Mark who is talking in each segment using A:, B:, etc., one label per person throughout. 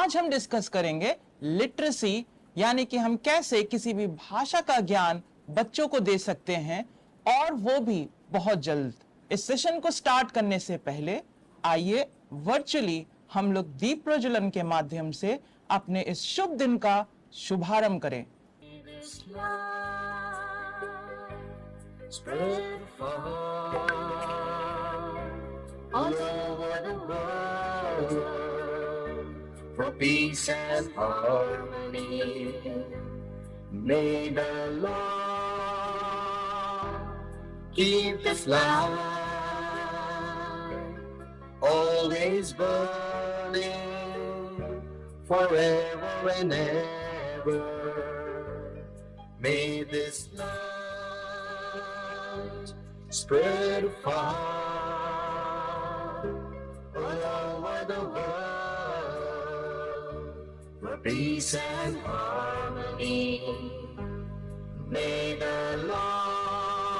A: आज हम डिस्कस करेंगे लिटरेसी, यानी कि हम कैसे किसी भी भाषा का ज्ञान बच्चों को दे सकते हैं, और वो भी बहुत जल्द। इस सेशन को स्टार्ट करने से पहले आइए वर्चुअली हम लोग दीप प्रज्वलन के माध्यम से अपने इस शुभ दिन का शुभारंभ करें।
B: Spread far all over the world for peace and harmony. May the Lord keep this light always burning forever and ever. May this light spread far all over the world for peace and harmony. May the Lord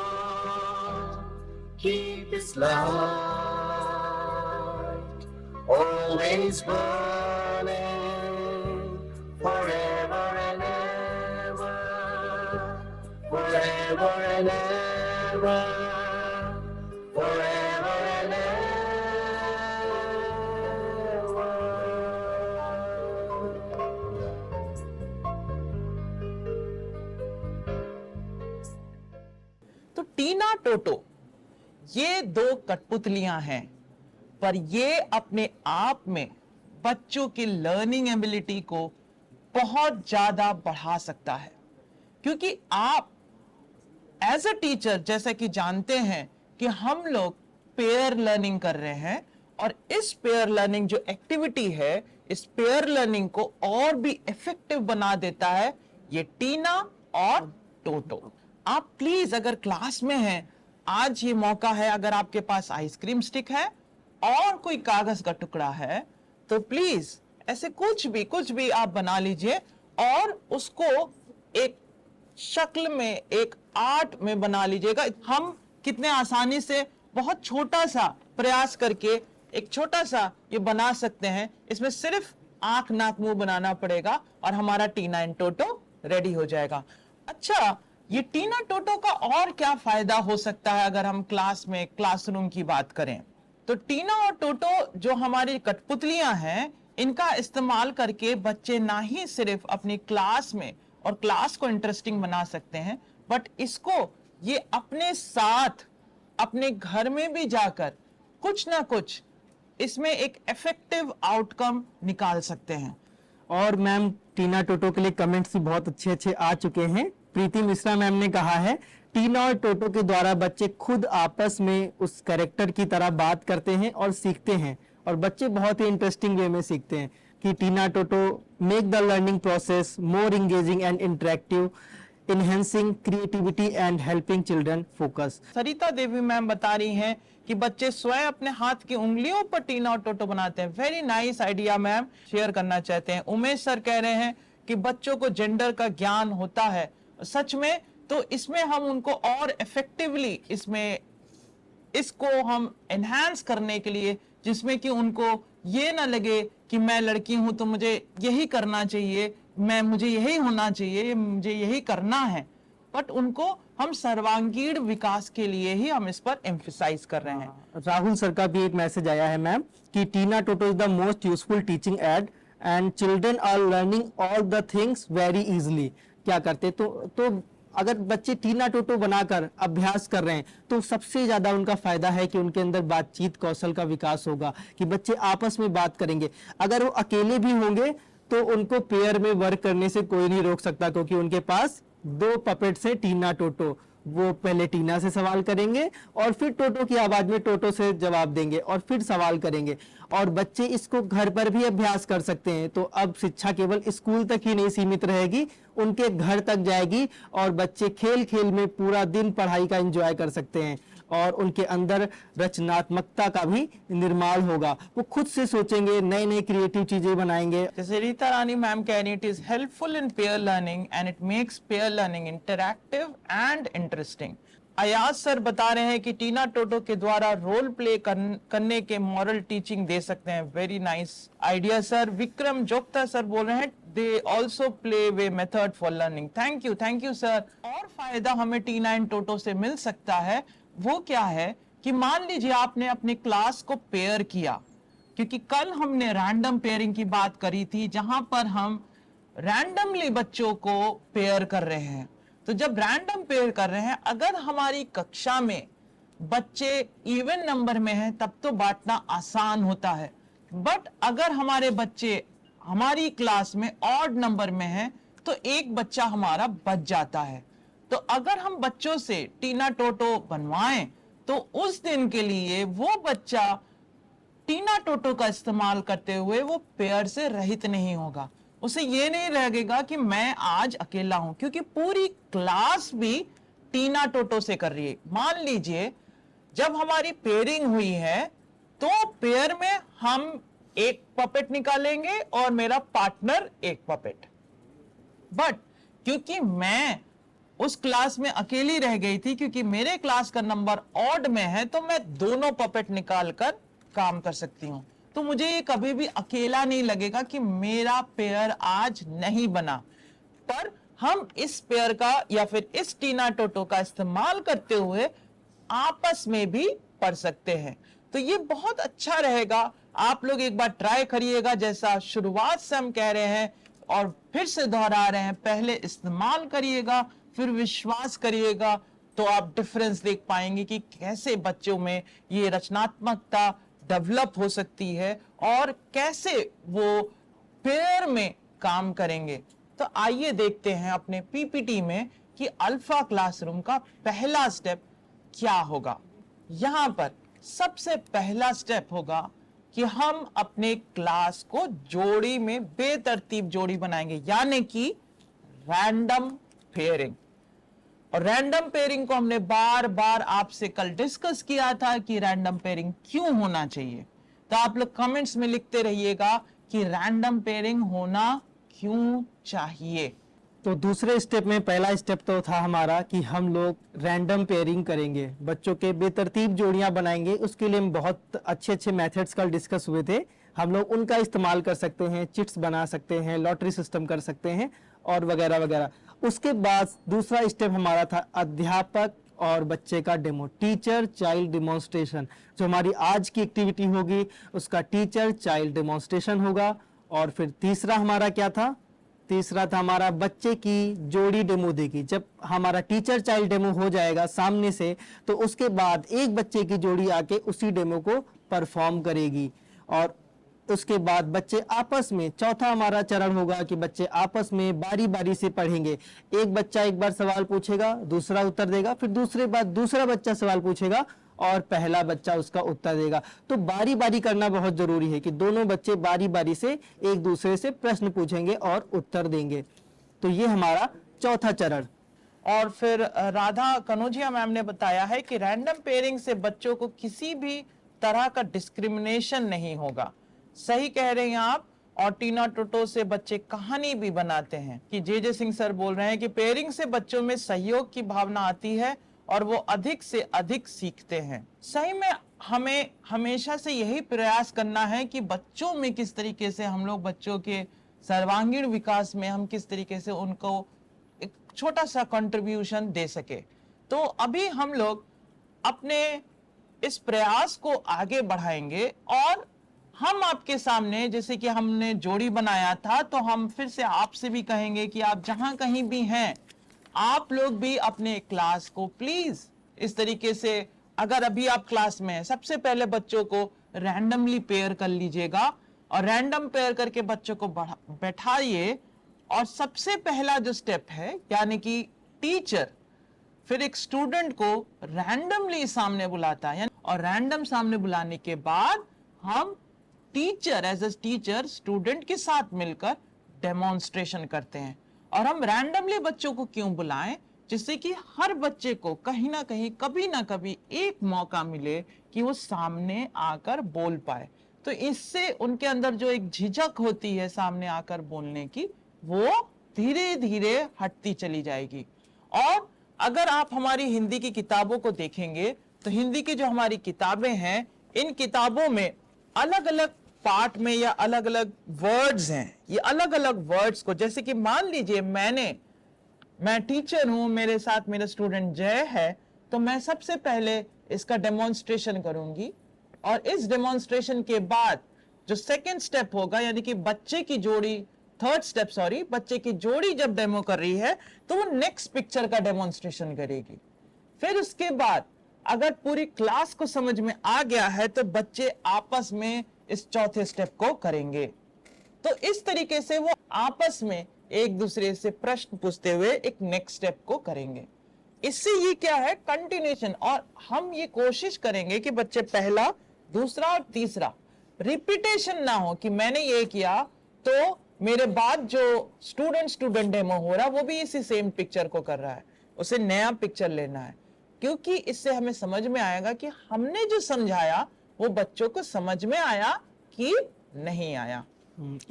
B: keep His light always burning forever and ever, forever and ever. Forever and ever.
A: तो टीना टोटो ये दो कठपुतलियां हैं, पर ये अपने आप में बच्चों की लर्निंग एबिलिटी को बहुत ज्यादा बढ़ा सकता है। क्योंकि आप एज अ टीचर जैसा कि जानते हैं कि हम लोग पेयर लर्निंग कर रहे हैं, और इस पेयर लर्निंग जो एक्टिविटी है, इस पेयर लर्निंग को और भी इफेक्टिव बना देता है ये टीना और टोटो। आप प्लीज अगर क्लास में हैं, आज ये मौका है, अगर आपके पास आइसक्रीम स्टिक है और कोई कागज का टुकड़ा है तो प्लीज ऐसे कुछ भी आप बना लीजिए और उसको एक शक्ल में, एक आर्ट में बना लीजिएगा। हम कितने आसानी से बहुत छोटा सा प्रयास करके एक छोटा सा ये बना सकते हैं। इसमें सिर्फ आंख नाक मुंह बनाना पड़ेगा और हमारा टीना एंड टोटो रेडी हो जाएगा। अच्छा, ये टीना टोटो का और क्या फायदा हो सकता है अगर हम क्लासरूम की बात करें? तो टीना और टोटो जो हमारी कठपुतलियां हैं, इनका इस्तेमाल करके बच्चे ना ही सिर्फ अपनी क्लास में और क्लास को इंटरेस्टिंग बना सकते हैं, बट इसको ये अपने साथ अपने घर में भी जाकर कुछ ना कुछ इसमें एक इफेक्टिव आउटकम निकाल सकते हैं।
C: और मैम टीना टोटो के लिए कमेंट्स भी बहुत अच्छे अच्छे आ चुके हैं। प्रीति मिश्रा मैम ने कहा है, टीना और टोटो के द्वारा बच्चे खुद आपस में उस कैरेक्टर की तरह बात करते हैं और सीखते हैं, और बच्चे बहुत ही इंटरेस्टिंग वे में सीखते हैं कि Tina Toto make the learning process more engaging and interactive, enhancing creativity and helping children focus।
A: Sarita Devi ma'am बता रही हैं कि बच्चे स्वयं अपने हाथ की उंगलियों पर टीना और टोटो बनाते हैं। Very nice idea ma'am, share करना चाहते हैं। उमेश सर कह रहे हैं कि बच्चों को जेंडर का ज्ञान होता है, सच में, तो इसमें हम उनको और इफेक्टिवली इसको हम एनहांस करने के लिए, जिसमें कि उनको ये ना लगे कि मैं लड़की हूं तो मुझे यही करना चाहिए, मुझे यही होना चाहिए, मुझे यही करना है, बट उनको हम सर्वांगीण विकास के लिए ही हम इस पर एम्फसाइज कर रहे हैं।
C: राहुल सर का भी एक मैसेज आया है मैम कि Tina Toto is the most useful teaching aid and children are learning all the things very easily. क्या करते तो अगर बच्चे टीना टोटो बनाकर अभ्यास कर रहे हैं तो सबसे ज्यादा उनका फायदा है कि उनके अंदर बातचीत कौशल का विकास होगा, कि बच्चे आपस में बात करेंगे। अगर वो अकेले भी होंगे तो उनको पेयर में वर्क करने से कोई नहीं रोक सकता, क्योंकि उनके पास दो पपेट्स है टीना टोटो। वो पहले टीना से सवाल करेंगे और फिर टोटो की आवाज में टोटो से जवाब देंगे और फिर सवाल करेंगे, और बच्चे इसको घर पर भी अभ्यास कर सकते हैं। तो अब शिक्षा केवल स्कूल तक ही नहीं सीमित रहेगी, उनके घर तक जाएगी, और बच्चे खेल खेल में पूरा दिन पढ़ाई का एंजॉय कर सकते हैं, और उनके अंदर रचनात्मकता का भी निर्माण होगा। वो खुद से सोचेंगे, नए नए क्रिएटिव चीजें बनाएंगे।
A: जैसे रीता रानी मैम कह रही, it is helpful in pair learning and it makes pair learning interactive and interesting. Ayaz sir बता रहे हैं कि टीना टोटो के द्वारा रोल प्ले करने के मॉरल टीचिंग दे सकते हैं। Very nice idea sir. Vikram Jogta sir बोल रहे हैं they also play way method for learning. Thank you sir. और फायदा हमें टीना एंड टोटो से मिल सकता है, वो क्या है कि मान लीजिए आपने अपने क्लास को पेयर किया, क्योंकि कल हमने रैंडम पेयरिंग की बात करी थी जहां पर हम रैंडमली बच्चों को पेयर कर रहे हैं। तो जब रैंडम पेयर कर रहे हैं, अगर हमारी कक्षा में बच्चे इवन नंबर में हैं तब तो बांटना आसान होता है, बट अगर हमारे बच्चे हमारी क्लास में ऑड नंबर में हैं तो एक बच्चा हमारा बच जाता है। तो अगर हम बच्चों से टीना टोटो बनवाएं तो उस दिन के लिए वो बच्चा टीना टोटो का इस्तेमाल करते हुए वो पेयर से रहित नहीं होगा। उसे ये नहीं लगेगा कि मैं आज अकेला हूं, क्योंकि पूरी क्लास भी टीना टोटो से कर रही है। मान लीजिए जब हमारी पेयरिंग हुई है तो पेयर में हम एक पपेट निकालेंगे और मेरा पार्टनर एक पपेट, बट क्योंकि मैं उस क्लास में अकेली रह गई थी, क्योंकि मेरे क्लास का नंबर ऑड में है, तो मैं दोनों पपेट निकालकर काम कर सकती हूं। तो मुझे ये कभी भी अकेला नहीं लगेगा कि मेरा पेयर आज नहीं बना। पर हम इस पेयर का या फिर इस टीना टोटो का इस्तेमाल करते हुए आपस में भी पढ़ सकते हैं। तो ये बहुत अच्छा रहेगा। आप लोग एक बार ट्राई करिएगा, जैसा शुरुआत से हम कह रहे हैं और फिर से दोहरा रहे हैं, पहले इस्तेमाल करिएगा फिर विश्वास करिएगा, तो आप डिफरेंस देख पाएंगे कि कैसे बच्चों में ये रचनात्मकता डेवलप हो सकती है और कैसे वो पेयर में काम करेंगे। तो आइए देखते हैं अपने पीपीटी में कि अल्फा क्लासरूम का पहला स्टेप क्या होगा। यहां पर सबसे पहला स्टेप होगा कि हम अपने क्लास को जोड़ी में बेतरतीब जोड़ी बनाएंगे, यानी कि रैंडम पेयरिंग। और रैंडम पेयरिंग को हमने बार बार आपसे कल डिस्कस किया था कि रैंडम पेयरिंग क्यों होना चाहिए। तो आप लोग कमेंट्स में लिखते रहिएगा कि रैंडम पेयरिंग होना क्यों चाहिए।
C: तो दूसरे स्टेप में पहला स्टेप तो था हमारा कि हम लोग रैंडम पेयरिंग करेंगे, बच्चों के बेतरतीब जोड़ियां बनाएंगे। उसके लिए हम बहुत अच्छे मेथड्स कल डिस्कस हुए थे, हम लोग उनका इस्तेमाल कर सकते हैं, चिट्स बना सकते हैं, लॉटरी सिस्टम कर सकते हैं और वगैरह वगैरह। उसके बाद दूसरा स्टेप हमारा था अध्यापक और बच्चे का डेमो, टीचर चाइल्ड डेमोन्स्ट्रेशन। जो हमारी आज की एक्टिविटी होगी उसका टीचर चाइल्ड डेमोन्स्ट्रेशन होगा। और फिर तीसरा हमारा क्या था? तीसरा था हमारा बच्चे की जोड़ी डेमो देगी। जब हमारा टीचर चाइल्ड डेमो हो जाएगा सामने से, तो उसके बाद एक बच्चे की जोड़ी आके उसी डेमो को परफॉर्म करेगी। और उसके बाद बच्चे आपस में, चौथा हमारा चरण होगा कि बच्चे आपस में बारी बारी से पढ़ेंगे। एक बच्चा एक बार सवाल पूछेगा, दूसरा उत्तर देगा, फिर दूसरे बाद दूसरा बच्चा सवाल पूछेगा और पहला बच्चा उसका उत्तर देगा। तो बारी बारी करना बहुत जरूरी है कि दोनों बच्चे बारी बारी से एक दूसरे से प्रश्न पूछेंगे और उत्तर देंगे। तो ये हमारा चौथा चरण।
A: और फिर राधा कनौजिया मैम ने बताया है कि रैंडम पेयरिंग से बच्चों को किसी भी तरह का डिस्क्रिमिनेशन नहीं होगा। सही कह रहे हैं आप। और टीना टोटो से बच्चे कहानी भी बनाते हैं कि जे सिंह सर बोल रहे हैं कि पेयरिंग से बच्चों में सहयोग की भावना आती है और वो अधिक से अधिक सीखते हैं। सही में हमें हमेशा से यही प्रयास करना है कि बच्चों में किस तरीके से हम लोग बच्चों के सर्वांगीण विकास में हम किस तरीके से उनको एक छोटा सा कंट्रीब्यूशन दे सके। तो अभी हम लोग अपने इस प्रयास को आगे बढ़ाएंगे और हम आपके सामने, जैसे कि हमने जोड़ी बनाया था, तो हम फिर से आपसे भी कहेंगे कि आप जहां कहीं भी हैं, आप लोग भी अपने क्लास को प्लीज इस तरीके से, अगर अभी आप क्लास में हैं, सबसे पहले बच्चों को रैंडमली पेयर कर लीजिएगा और रैंडम पेयर करके बच्चों को बैठाइए। और सबसे पहला जो स्टेप है, यानी कि टीचर फिर एक स्टूडेंट को रैंडमली सामने बुलाता है, और रैंडम सामने बुलाने के बाद हम teacher as a teacher student के साथ मिलकर डेमोन्स्ट्रेशन करते हैं। और हम रैंडमली बच्चों को क्यों बुलाएं? जिससे कि हर बच्चे को कहीं ना कहीं कभी ना कभी एक मौका मिले कि वो सामने आकर बोल पाए। तो इससे उनके अंदर जो एक झिझक होती है सामने आकर बोलने की, वो धीरे धीरे हटती चली जाएगी। और अगर आप हमारी हिंदी की किताबों को देखेंगे तो हिंदी की जो हमारी किताबें हैं, इन किताबों में अलग अलग पार्ट में या अलग अलग वर्ड्स हैं। ये अलग अलग वर्ड्स को, जैसे कि मान लीजिए मैं टीचर हूं, मेरे साथ मेरा स्टूडेंट जय है, तो मैं सबसे पहले इसका डेमोन्स्ट्रेशन करूंगी और इस डेमोन्स्ट्रेशन के बाद जो सेकंड स्टेप होगा, यानी कि बच्चे की जोड़ी, थर्ड स्टेप सॉरी, बच्चे की जोड़ी जब डेमो कर रही है तो वो नेक्स्ट पिक्चर का डेमोन्स्ट्रेशन करेगी। फिर उसके बाद अगर पूरी क्लास को समझ में आ गया है तो बच्चे आपस में इस चौथे स्टेप को करेंगे। तो इस तरीके से वो आपस में एक दूसरे से प्रश्न पूछते हुए एक नेक्स्ट स्टेप को करेंगे। इससे ये क्या है, कंटिन्यूएशन। और हम ये कोशिश करेंगे कि बच्चे पहला, दूसरा और तीसरा रिपीटेशन ना हो कि मैंने ये किया तो मेरे बाद जो स्टूडेंट डेमो हो रहा है वो भी इसी सेम पिक्चर को कर रहा है, उसे नया पिक्चर लेना है। क्योंकि इससे हमें समझ में आएगा कि हमने जो समझाया वो बच्चों को समझ में आया कि नहीं आया।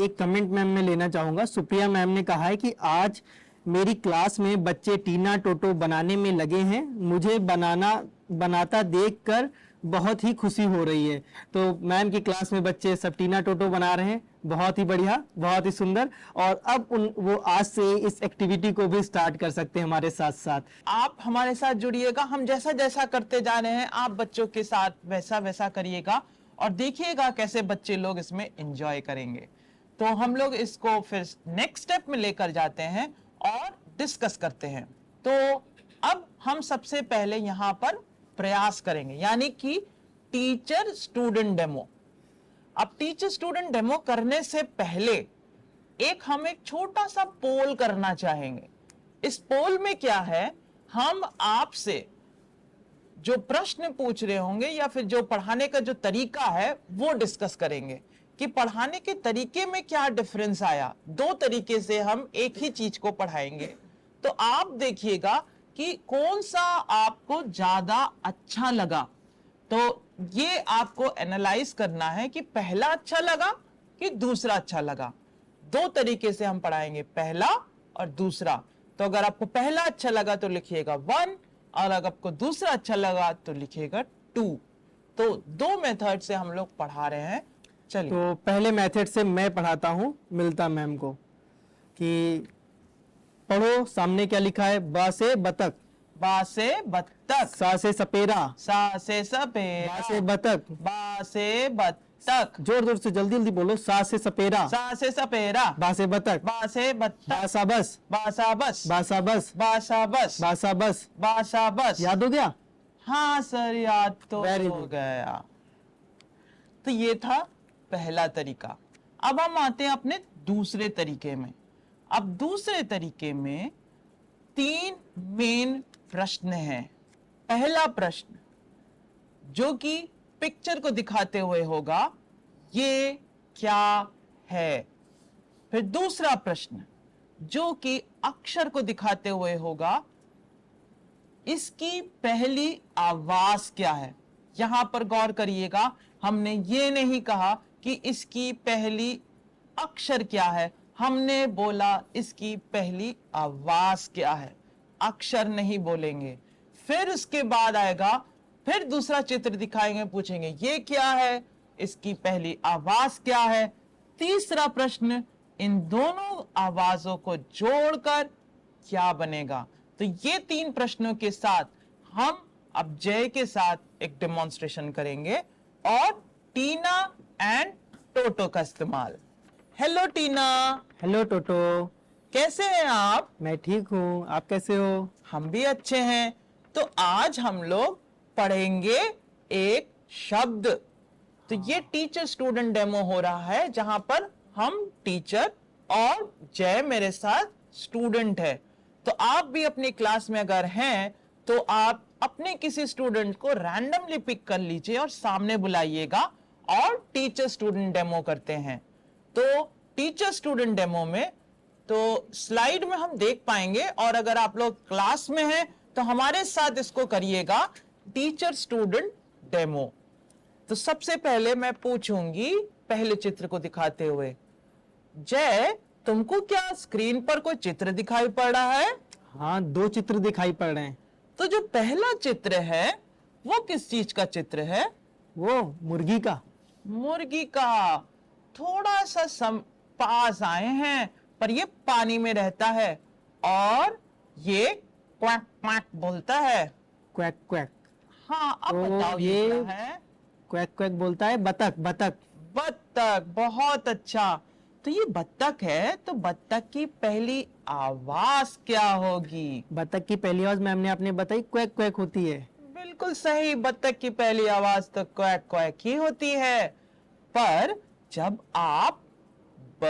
C: एक कमेंट मैम मैं लेना चाहूंगा। सुप्रिया मैम ने कहा है कि आज मेरी क्लास में बच्चे टीना टोटो बनाने में लगे हैं, मुझे बनाता देखकर बहुत ही खुशी हो रही है। तो मैम की क्लास में बच्चे सब टीना टोटो बना रहे हैं, बहुत ही बढ़िया, बहुत ही सुंदर। और अब वो आज से इस एक्टिविटी को भी स्टार्ट कर सकते हैं हमारे साथ साथ।
A: आप हमारे साथ जुड़िएगा, हम जैसा जैसा करते जा रहे हैं आप बच्चों के साथ वैसा वैसा करिएगा और देखिएगा कैसे बच्चे लोग इसमें एंजॉय करेंगे। तो हम लोग इसको फिर नेक्स्ट स्टेप में लेकर जाते हैं और डिस्कस करते हैं। तो अब हम सबसे पहले यहां पर प्रयास करेंगे, यानी कि टीचर स्टूडेंट डेमो। अब टीचर स्टूडेंट डेमो करने से पहले हम एक छोटा सा पोल करना चाहेंगे। इस पोल में क्या है, हम आपसे जो प्रश्न पूछ रहे होंगे या फिर जो पढ़ाने का जो तरीका है वो डिस्कस करेंगे कि पढ़ाने के तरीके में क्या डिफरेंस आया। दो तरीके से हम एक ही चीज को पढ़ाएंगे, तो आप देखिएगा कि कौन सा आपको ज्यादा अच्छा लगा। तो ये आपको एनालाइज करना है कि पहला अच्छा लगा कि दूसरा अच्छा लगा। दो तरीके से हम पढ़ाएंगे, पहला और दूसरा। तो अगर आपको पहला अच्छा लगा तो लिखिएगा 1 और अगर आपको दूसरा अच्छा लगा तो लिखिएगा 2। तो दो मेथड से हम लोग पढ़ा रहे हैं। चलिए,
C: तो पहले मेथड से मैं पढ़ाता हूँ मिलता मैम को कि पढ़ो, सामने क्या लिखा है, बा से बतख,
A: बा से बत्तख,
C: सा से सपेरा,
A: सा से सपेरा,
C: बा से बतख,
A: बा से बत्तख,
C: जोर जोर से जल्दी जल्दी बोलो, सा से सपेरा,
A: सा से सपेरा,
C: बा से बतख,
A: बा से बत्तख,
C: बासा बस,
A: बासा बस,
C: बासा बस,
A: बासा बस,
C: बासा बस।
A: बासा बस।
C: याद हो गया?
A: हाँ सर, याद तो
C: Very
A: हो
C: good.
A: गया। तो ये था पहला तरीका। अब हम आते हैं अपने दूसरे तरीके में। अब दूसरे तरीके में 3 मेन प्रश्न हैं। पहला प्रश्न जो कि पिक्चर को दिखाते हुए होगा, ये क्या है। फिर दूसरा प्रश्न जो कि अक्षर को दिखाते हुए होगा, इसकी पहली आवाज क्या है। यहां पर गौर करिएगा, हमने ये नहीं कहा कि इसकी पहली अक्षर क्या है, हमने बोला इसकी पहली आवाज क्या है। अक्षर नहीं बोलेंगे। फिर उसके बाद आएगा, फिर दूसरा चित्र दिखाएंगे, पूछेंगे ये क्या है, इसकी पहली आवाज क्या है। तीसरा प्रश्न, इन दोनों आवाजों को जोड़कर क्या बनेगा। तो ये 3 प्रश्नों के साथ हम अब जय के साथ एक डेमोन्स्ट्रेशन करेंगे और टीना एंड टोटो का इस्तेमाल। हेलो टीना।
C: हेलो टोटो।
A: कैसे हैं आप?
C: मैं ठीक हूँ, आप कैसे हो?
A: हम भी अच्छे हैं। तो आज हम लोग पढ़ेंगे एक शब्द। तो ये टीचर स्टूडेंट डेमो हो रहा है, जहां पर हम टीचर और जय मेरे साथ स्टूडेंट है। तो आप भी अपनी क्लास में अगर हैं तो आप अपने किसी स्टूडेंट को रैंडमली पिक कर लीजिए और सामने बुलाइएगा और टीचर स्टूडेंट डेमो करते हैं। तो टीचर स्टूडेंट डेमो में तो स्लाइड में हम देख पाएंगे, और अगर आप लोग क्लास में हैं तो हमारे साथ इसको करिएगा, टीचर स्टूडेंट डेमो। तो सबसे पहले मैं पूछूंगी पहले चित्र को दिखाते हुए, जय तुमको क्या स्क्रीन पर कोई चित्र दिखाई पड़ रहा है?
C: हाँ, दो चित्र दिखाई पड़ रहे हैं।
A: तो जो पहला चित्र है वो किस चीज का चित्र है?
C: वो मुर्गी का।
A: मुर्गी का। थोड़ा सा पास आए हैं, पर ये पानी में रहता है और ये क्वैक क्वैक बोलता है।
C: Quack quack.
A: हाँ, अब
C: तो
A: बताओ ये
C: ये
A: क्या है?
C: क्वैक क्वैक बोलता है बतख। बतख।
A: बत्तख। बहुत अच्छा। तो ये बत्तख है, तो बत्तख की पहली आवाज क्या होगी?
C: बतख की पहली आवाज मैम ने आपने बताई क्वैक क्वैक होती है।
A: बिल्कुल सही। बत्तख की पहली आवाज तो क्वैक क्वैक ही होती है। पर जब आप ब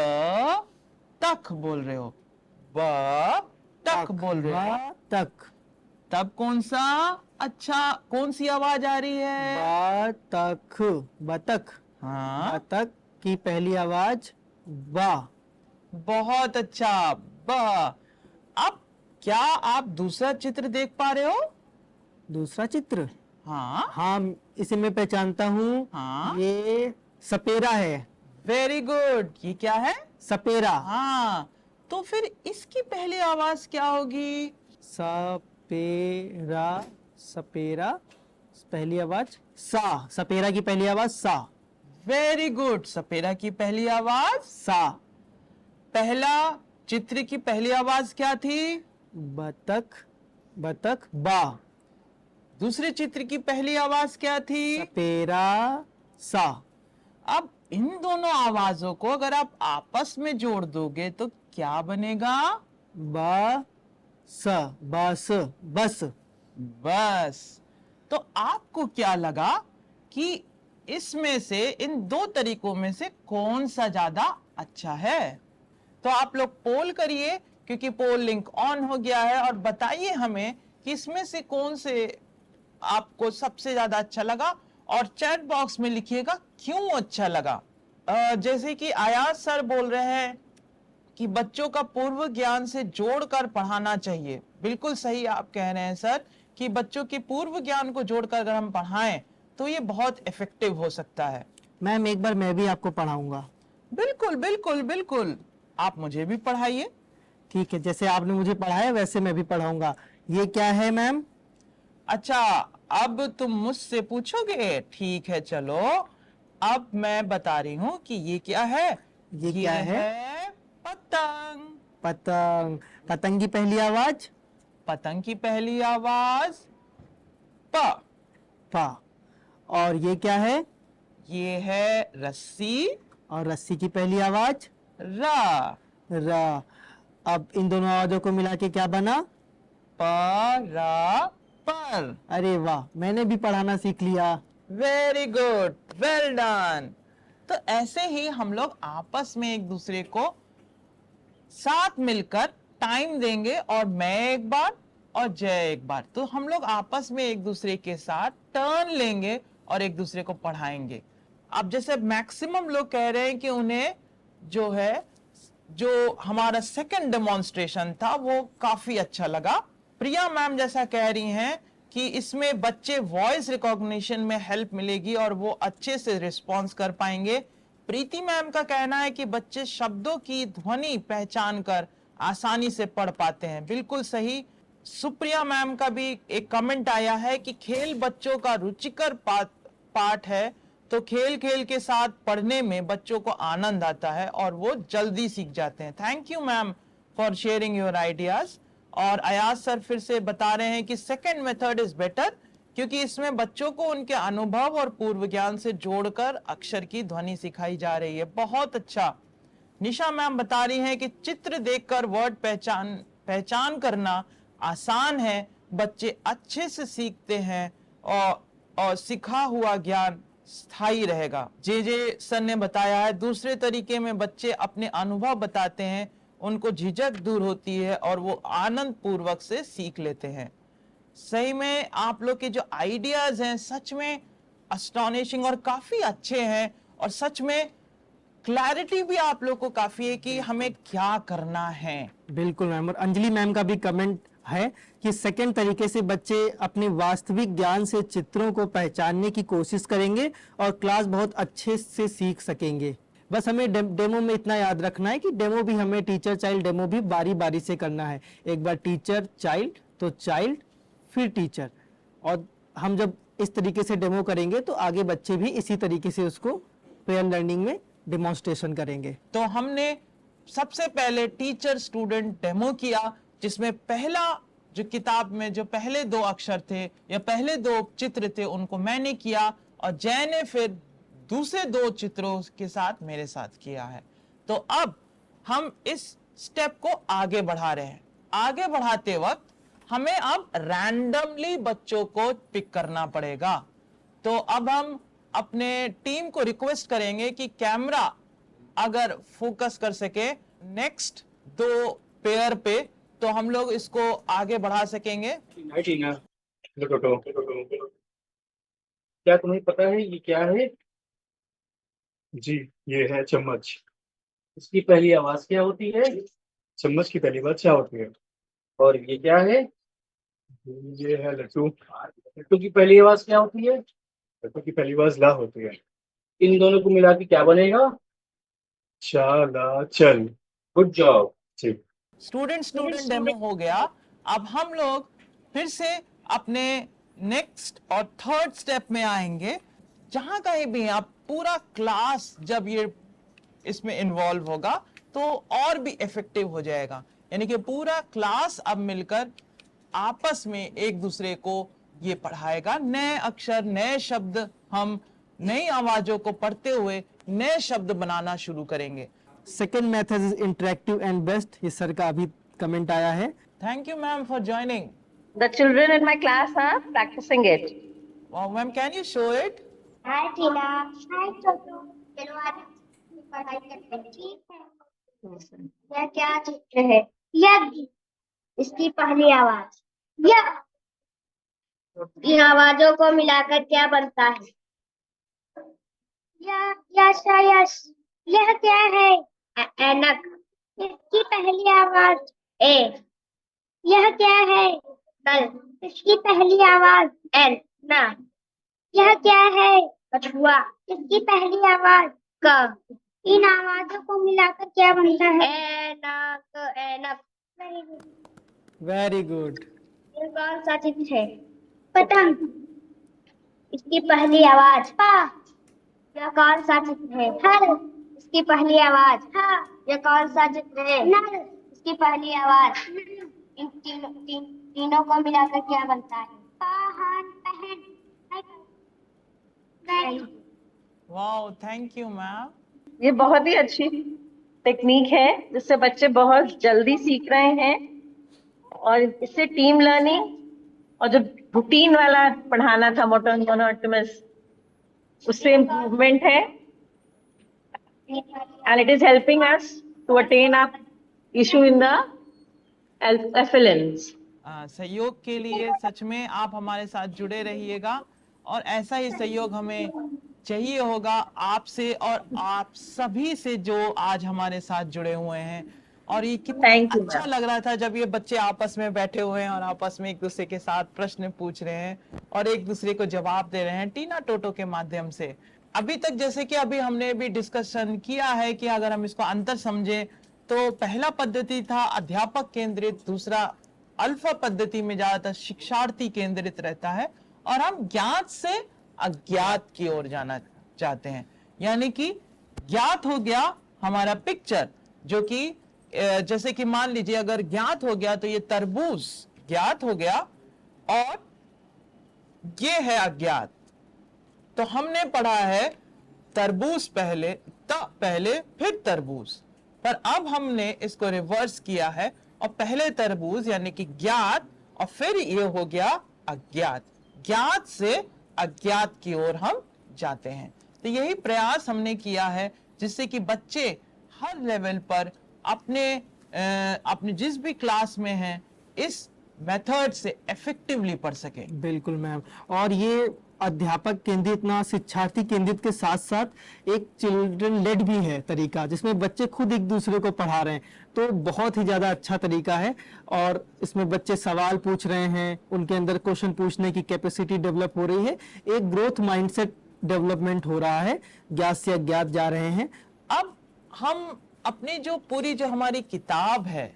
A: तक बोल रहे हो, ब तक बोल रहे हो,
C: बतख।
A: तब कौन सी आवाज आ रही है?
C: बतख। बतख।
A: हाँ,
C: बतख की पहली आवाज बा।
A: बहुत अच्छा। ब। अब क्या आप दूसरा चित्र देख पा रहे हो?
C: दूसरा चित्र।
A: हाँ
C: हाँ, इसे मैं पहचानता हूँ।
A: हाँ,
C: ये सपेरा है।
A: Very good. ये क्या है?
C: सपेरा।
A: हाँ, तो फिर इसकी पहली आवाज क्या होगी?
C: सपेरा। सपेरा। पहली आवाज सा। सपेरा की पहली आवाज सा।
A: Very good. सपेरा की पहली आवाज।
C: सा।
A: पहला चित्र की पहली आवाज क्या थी?
C: बतख। बतख बा।
A: दूसरे चित्र की पहली आवाज क्या थी?
C: सपेरा सा।
A: अब इन दोनों आवाजों को अगर आप आपस में जोड़ दोगे तो क्या बनेगा?
C: बा स। बस। बस।
A: बस। तो आपको क्या लगा कि इसमें से, इन दो तरीकों में से कौन सा ज्यादा अच्छा है? तो आप लोग पोल करिए, क्योंकि पोल लिंक ऑन हो गया है, और बताइए हमें कि इसमें से कौन से आपको सबसे ज्यादा अच्छा लगा, और चैट बॉक्स में लिखिएगा क्यों अच्छा लगा। जैसे कि आयाज सर बोल रहे हैं कि बच्चों का पूर्व ज्ञान से जोड़कर पढ़ाना चाहिए। बिल्कुल सही आप कह रहे हैं सर, कि बच्चों के पूर्व ज्ञान को जोड़कर अगर हम पढ़ाएं तो ये बहुत इफेक्टिव हो सकता है।
C: मैम एक बार मैं भी आपको पढ़ाऊंगा।
A: बिल्कुल बिल्कुल बिल्कुल, आप मुझे भी पढ़ाइए।
C: ठीक है, जैसे आपने मुझे पढ़ाया वैसे मैं भी पढ़ाऊंगा। ये क्या है मैम?
A: अच्छा, अब तुम मुझसे पूछोगे? ठीक है, चलो अब मैं बता रही हूँ कि ये क्या है।
C: ये क्या है?
A: पतंग।
C: पतंग। पतंग की पहली आवाज
A: पतंग की पहली आवाज प।
C: पा। और ये क्या है?
A: ये है रस्सी।
C: और रस्सी की पहली आवाज
A: रा।
C: रा। अब इन दोनों आवाजों को मिला के क्या बना?
A: प रा पर।
C: अरे वाह, मैंने भी पढ़ाना सीख लिया।
A: Very good, well done. तो ऐसे ही हम लोग आपस में एक दूसरे को साथ मिलकर टाइम देंगे, और मैं एक बार और जय एक बार, तो हम लोग आपस में एक दूसरे के साथ टर्न लेंगे और एक दूसरे को पढ़ाएंगे। अब जैसे मैक्सिमम लोग कह रहे हैं कि उन्हें जो हमारा सेकंड डेमोन्स्ट्रेशन था वो काफी अच्छा लगा। प्रिया मैम जैसा कह रही हैं कि इसमें बच्चे वॉइस रिकॉग्निशन में हेल्प मिलेगी और वो अच्छे से रिस्पॉन्स कर पाएंगे। प्रीति मैम का कहना है कि बच्चे शब्दों की ध्वनि पहचान कर आसानी से पढ़ पाते हैं। बिल्कुल सही। सुप्रिया मैम का भी एक कमेंट आया है कि खेल बच्चों का रुचिकर पाठ है, तो खेल खेल के साथ पढ़ने में बच्चों को आनंद आता है और वो जल्दी सीख जाते हैं। Thank you ma'am for sharing your ideas. और अयाज सर फिर से बता रहे हैं कि सेकेंड मेथड इज बेटर, क्योंकि इसमें बच्चों को उनके अनुभव और पूर्व ज्ञान से जोड़कर अक्षर की ध्वनि सिखाई जा रही है। बहुत अच्छा। निशा मैम बता रही हैं कि चित्र देखकर वर्ड पहचान करना आसान है, बच्चे अच्छे से सीखते हैं और सीखा हुआ ज्ञान स्थायी रहेगा। जे सर ने बताया है दूसरे तरीके में बच्चे अपने अनुभव बताते हैं, उनको झिझक दूर होती है और वो आनंद पूर्वक से सीख लेते हैं। सही में आप लोग के जो आइडियाज हैं सच में अस्टॉनिशिंग और काफी अच्छे हैं, और सच में क्लैरिटी भी आप लोग को काफी है कि हमें क्या करना है।
C: बिल्कुल मैम। और अंजलि मैम का भी कमेंट है कि सेकंड तरीके से बच्चे अपने वास्तविक ज्ञान से चित्रों को पहचानने की कोशिश करेंगे और क्लास बहुत अच्छे से सीख सकेंगे। बस हमें डेमो में इतना याद रखना है कि डेमो भी हमें टीचर चाइल्ड डेमो भी बारी बारी से करना है। एक बार टीचर चाइल्ड तो चाइल्ड फिर टीचर, और हम जब इस तरीके से डेमो करेंगे तो आगे बच्चे भी इसी तरीके से उसको पेयर लर्निंग में डेमोन्स्ट्रेशन करेंगे।
A: तो हमने सबसे पहले टीचर स्टूडेंट डेमो किया, जिसमें पहला जो किताब में जो पहले 2 अक्षर थे या पहले 2 चित्र थे उनको मैंने किया, और जय ने फिर दूसरे 2 चित्रों के साथ मेरे साथ किया है। तो अब हम इस स्टेप को आगे बढ़ा रहे हैं। आगे बढ़ाते वक्त हमें अब रैंडमली बच्चों को पिक करना पड़ेगा। तो अब हम अपने टीम को रिक्वेस्ट करेंगे कि कैमरा अगर फोकस कर सके नेक्स्ट 2 पेयर पे, तो हम लोग इसको आगे बढ़ा सकेंगे।
D: हाय टीना, हेलो टोटो, क्या तुम्हें पता है ये क्या है? जी, ये है चम्मच। इसकी पहली आवाज क्या होती है? चम्मच की पहली आवाज क्या होती है? और ये क्या है? ये है लट्टू। लट्टू की पहली आवाज क्या होती है? लट्टू की पहली आवाज ला होती है। इन दोनों को मिला के क्या बनेगा? चाला चल। Good job. जी।
A: स्टूडेंट डेमो हो गया। अब हम लोग फिर से अपने नेक्स्ट और थर्ड स्टेप में आएंगे, जहां कहीं भी आप पूरा क्लास जब ये इसमें इन्वॉल्व होगा तो और भी इफेक्टिव हो जाएगा। यानी कि पूरा क्लास अब मिलकर आपस में एक दूसरे को ये पढ़ाएगा। नए अक्षर, नए शब्द, हम नई आवाजों को पढ़ते हुए नए शब्द बनाना शुरू करेंगे।
C: Second method is interactive and best, ये सर का अभी कमेंट आया है।
A: Thank you ma'am for joining.
E: The children in my class are practicing it.
A: Ma'am can you show it?
F: Hi Tina, hi Chhotu, चलो आज पढ़ाई करते हैं, ठीक है? यह क्या चित्र है? यज्ञ। इसकी पहली आवाज य। इन आवाजों को मिलाकर क्या बनता है? यश यश। यह क्या है? ऐनक। इसकी पहली आवाज ए। यह क्या है? कल। इसकी पहली आवाज एन ना। यह क्या है? कछुआ। इसकी पहली आवाज क। इन आवाजों को मिलाकर क्या बनता है? ऐनक ऐनक।
C: Very good.
F: ये कौन सा चित्र है? पतंग। इसकी पहली आवाज पा। यह कौन सा चित्र है? हर। इसकी पहली आवाज हा। यह कौन सा चित्र है? नर। इसकी पहली आवाज। इन तीनों को मिलाकर क्या बनता है? पहन पहन।
A: Wow, thank you ma'am.
E: ये बहुत ही अच्छी टेक्निक है जिससे बच्चे बहुत जल्दी सीख रहे हैं, और इससे टीम लर्निंग और जो रूटीन वाला पढ़ाना था मोनोटोनस, उससे इम्प्रूवमेंट है, and it is helping us to attain our issue in the affluence.
A: सहयोग के लिए सच में आप हमारे साथ जुड़े रहिएगा, और ऐसा ही सहयोग हमें चाहिए होगा आपसे और आप सभी से जो आज हमारे साथ जुड़े हुए हैं। और ये कितना
E: Thank you,
A: अच्छा
E: ma'am.
A: लग रहा था जब ये बच्चे आपस में बैठे हुए हैं और आपस में एक दूसरे के साथ प्रश्न पूछ रहे हैं और एक दूसरे को जवाब दे रहे हैं टीना टोटो के माध्यम से। अभी तक जैसे कि अभी हमने भी डिस्कशन किया है कि अगर हम इसको अंतर समझें तो पहला पद्धति था अध्यापक केंद्रित, दूसरा अल्फा पद्धति में ज्यादातर शिक्षार्थी केंद्रित रहता है, और हम ज्ञात से अज्ञात की ओर जाना चाहते हैं। यानी कि ज्ञात हो गया हमारा पिक्चर, जो कि जैसे कि मान लीजिए अगर ज्ञात हो गया तो ये तरबूज ज्ञात हो गया, और ये है अज्ञात। तो हमने पढ़ा है तरबूज पहले, पहले फिर तरबूज, पर अब हमने इसको रिवर्स किया है और पहले तरबूज यानी कि ज्ञात और फिर ये हो गया अज्ञात। ज्ञात से अज्ञात की ओर हम जाते हैं। तो यही प्रयास हमने किया है जिससे कि बच्चे हर लेवल पर अपने जिस भी क्लास में हैं इस मेथड से इफेक्टिवली पढ़ सके।
C: बिल्कुल मैम, और ये अध्यापक केंद्रित ना शिक्षार्थी केंद्रित के साथ साथ एक चिल्ड्रन लेड भी है तरीका, जिसमें बच्चे खुद एक दूसरे को पढ़ा रहे हैं, तो बहुत ही ज्यादा अच्छा तरीका है। और इसमें बच्चे सवाल पूछ रहे हैं, उनके अंदर क्वेश्चन पूछने की कैपेसिटी डेवलप हो रही है, एक ग्रोथ माइंडसेट डेवलपमेंट हो रहा है, ज्ञात से अज्ञात जा रहे हैं।
A: अब हम अपनी जो पूरी जो हमारी किताब है,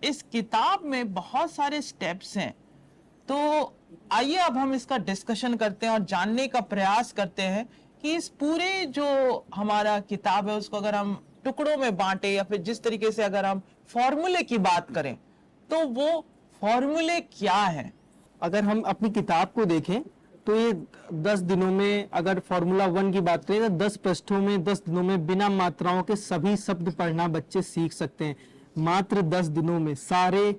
A: इस किताब में बहुत सारे स्टेप्स हैं। तो आइए अब हम इसका डिस्कशन करते हैं और जानने का प्रयास करते हैं कि इस पूरे जो हमारा किताब है उसको अगर हम टुकड़ों में बांटे या फिर जिस तरीके से अगर हम फॉर्मूले की बात करें तो वो फॉर्मूले क्या हैं।
C: अगर हम अपनी किताब को देखें तो ये 10 दिनों में, अगर फॉर्मूला 1 की बात करें तो 10 पृष्ठों में 10 दिनों में बिना मात्राओं के सभी शब्द पढ़ना बच्चे सीख सकते हैं। मात्र 10 दिनों में सारे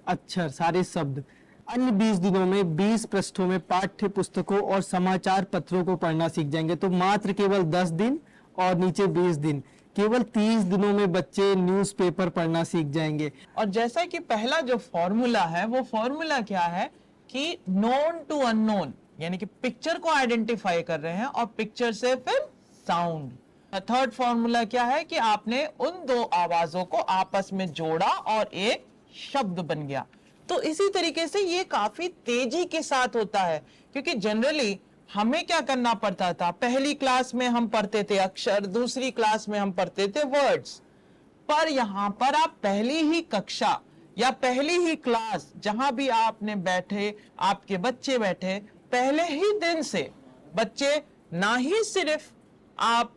C: अक्षर, सारे शब्द। अन्य 20 दिनों में 20 पृष्ठों में पाठ्य पुस्तकों और समाचार पत्रों को पढ़ना सीख जाएंगे। तो मात्र केवल 10 दिन और नीचे 20 दिन, केवल 30 दिनों में बच्चे न्यूज़पेपर पढ़ना सीख जाएंगे।
A: और जैसा कि पहला जो फॉर्मूला है वो फॉर्मूला क्या है कि नोन टू अननोन, यानी कि पिक्चर को आइडेंटिफाई कर रहे हैं और पिक्चर से फिर साउंड। थर्ड फॉर्मूला क्या है कि आपने उन दो आवाजों को आपस में जोड़ा और एक शब्द बन गया। तो इसी तरीके से ये काफी तेजी के साथ होता है, क्योंकि जनरली हमें क्या करना पड़ता था, पहली क्लास में हम पढ़ते थे अक्षर, दूसरी क्लास में हम पढ़ते थे वर्ड्स। पर यहां पर आप पहली ही कक्षा या पहली ही क्लास जहां भी आपने बैठे, आपके बच्चे बैठे, पहले ही दिन से बच्चे ना ही सिर्फ आप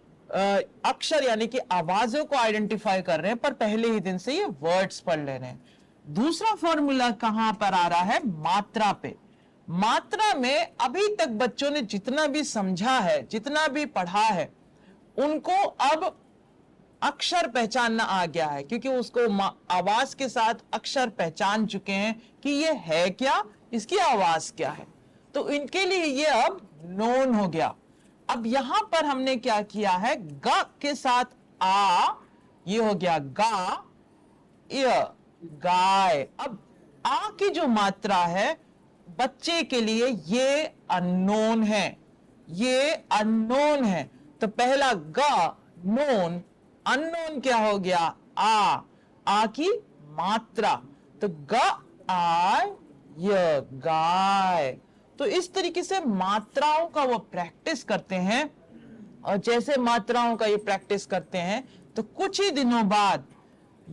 A: अक्षर यानी कि आवाजों को आइडेंटिफाई कर रहे हैं, पर पहले ही दिन से ये वर्ड्स पढ़ ले रहे हैं। दूसरा फॉर्मूला कहां पर आ रहा है, मात्रा पे। मात्रा में अभी तक बच्चों ने जितना भी समझा है, जितना भी पढ़ा है, उनको अब अक्षर पहचानना आ गया है, क्योंकि उसको आवाज के साथ अक्षर पहचान चुके हैं कि ये है क्या, इसकी आवाज क्या है। तो इनके लिए ये अब नोन हो गया। अब यहां पर हमने क्या किया है, ग के साथ आ, ये हो गया गा, य, गाय। अब आ की जो मात्रा है बच्चे के लिए ये अननोन है, ये अननोन है। तो पहला ग नोन, अननोन क्या हो गया, आ की मात्रा। तो ग आय य, गाय। तो इस तरीके से मात्राओं का वो प्रैक्टिस करते हैं, और जैसे मात्राओं का ये प्रैक्टिस करते हैं तो कुछ ही दिनों बाद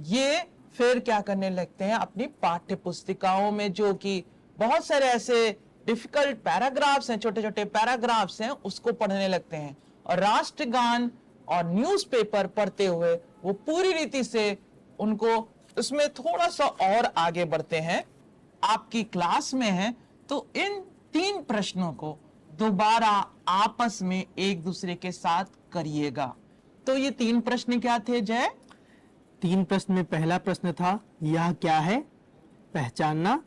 A: ये फिर क्या करने लगते हैं, अपनी पाठ्य पुस्तिकाओं में जो कि बहुत सारे ऐसे डिफिकल्ट पैराग्राफ्स हैं, छोटे छोटे पैराग्राफ्स हैं, उसको पढ़ने लगते हैं। और राष्ट्रगान और न्यूज़पेपर पढ़ते हुए वो पूरी रीति से उनको उसमें थोड़ा सा और आगे बढ़ते हैं। आपकी क्लास में है तो इन 3 प्रश्नों को दोबारा आपस में एक दूसरे के साथ करिएगा। तो ये 3 प्रश्न क्या थे जय?
C: 3 प्रश्न में पहला प्रश्न था यह क्या है, पहचानना।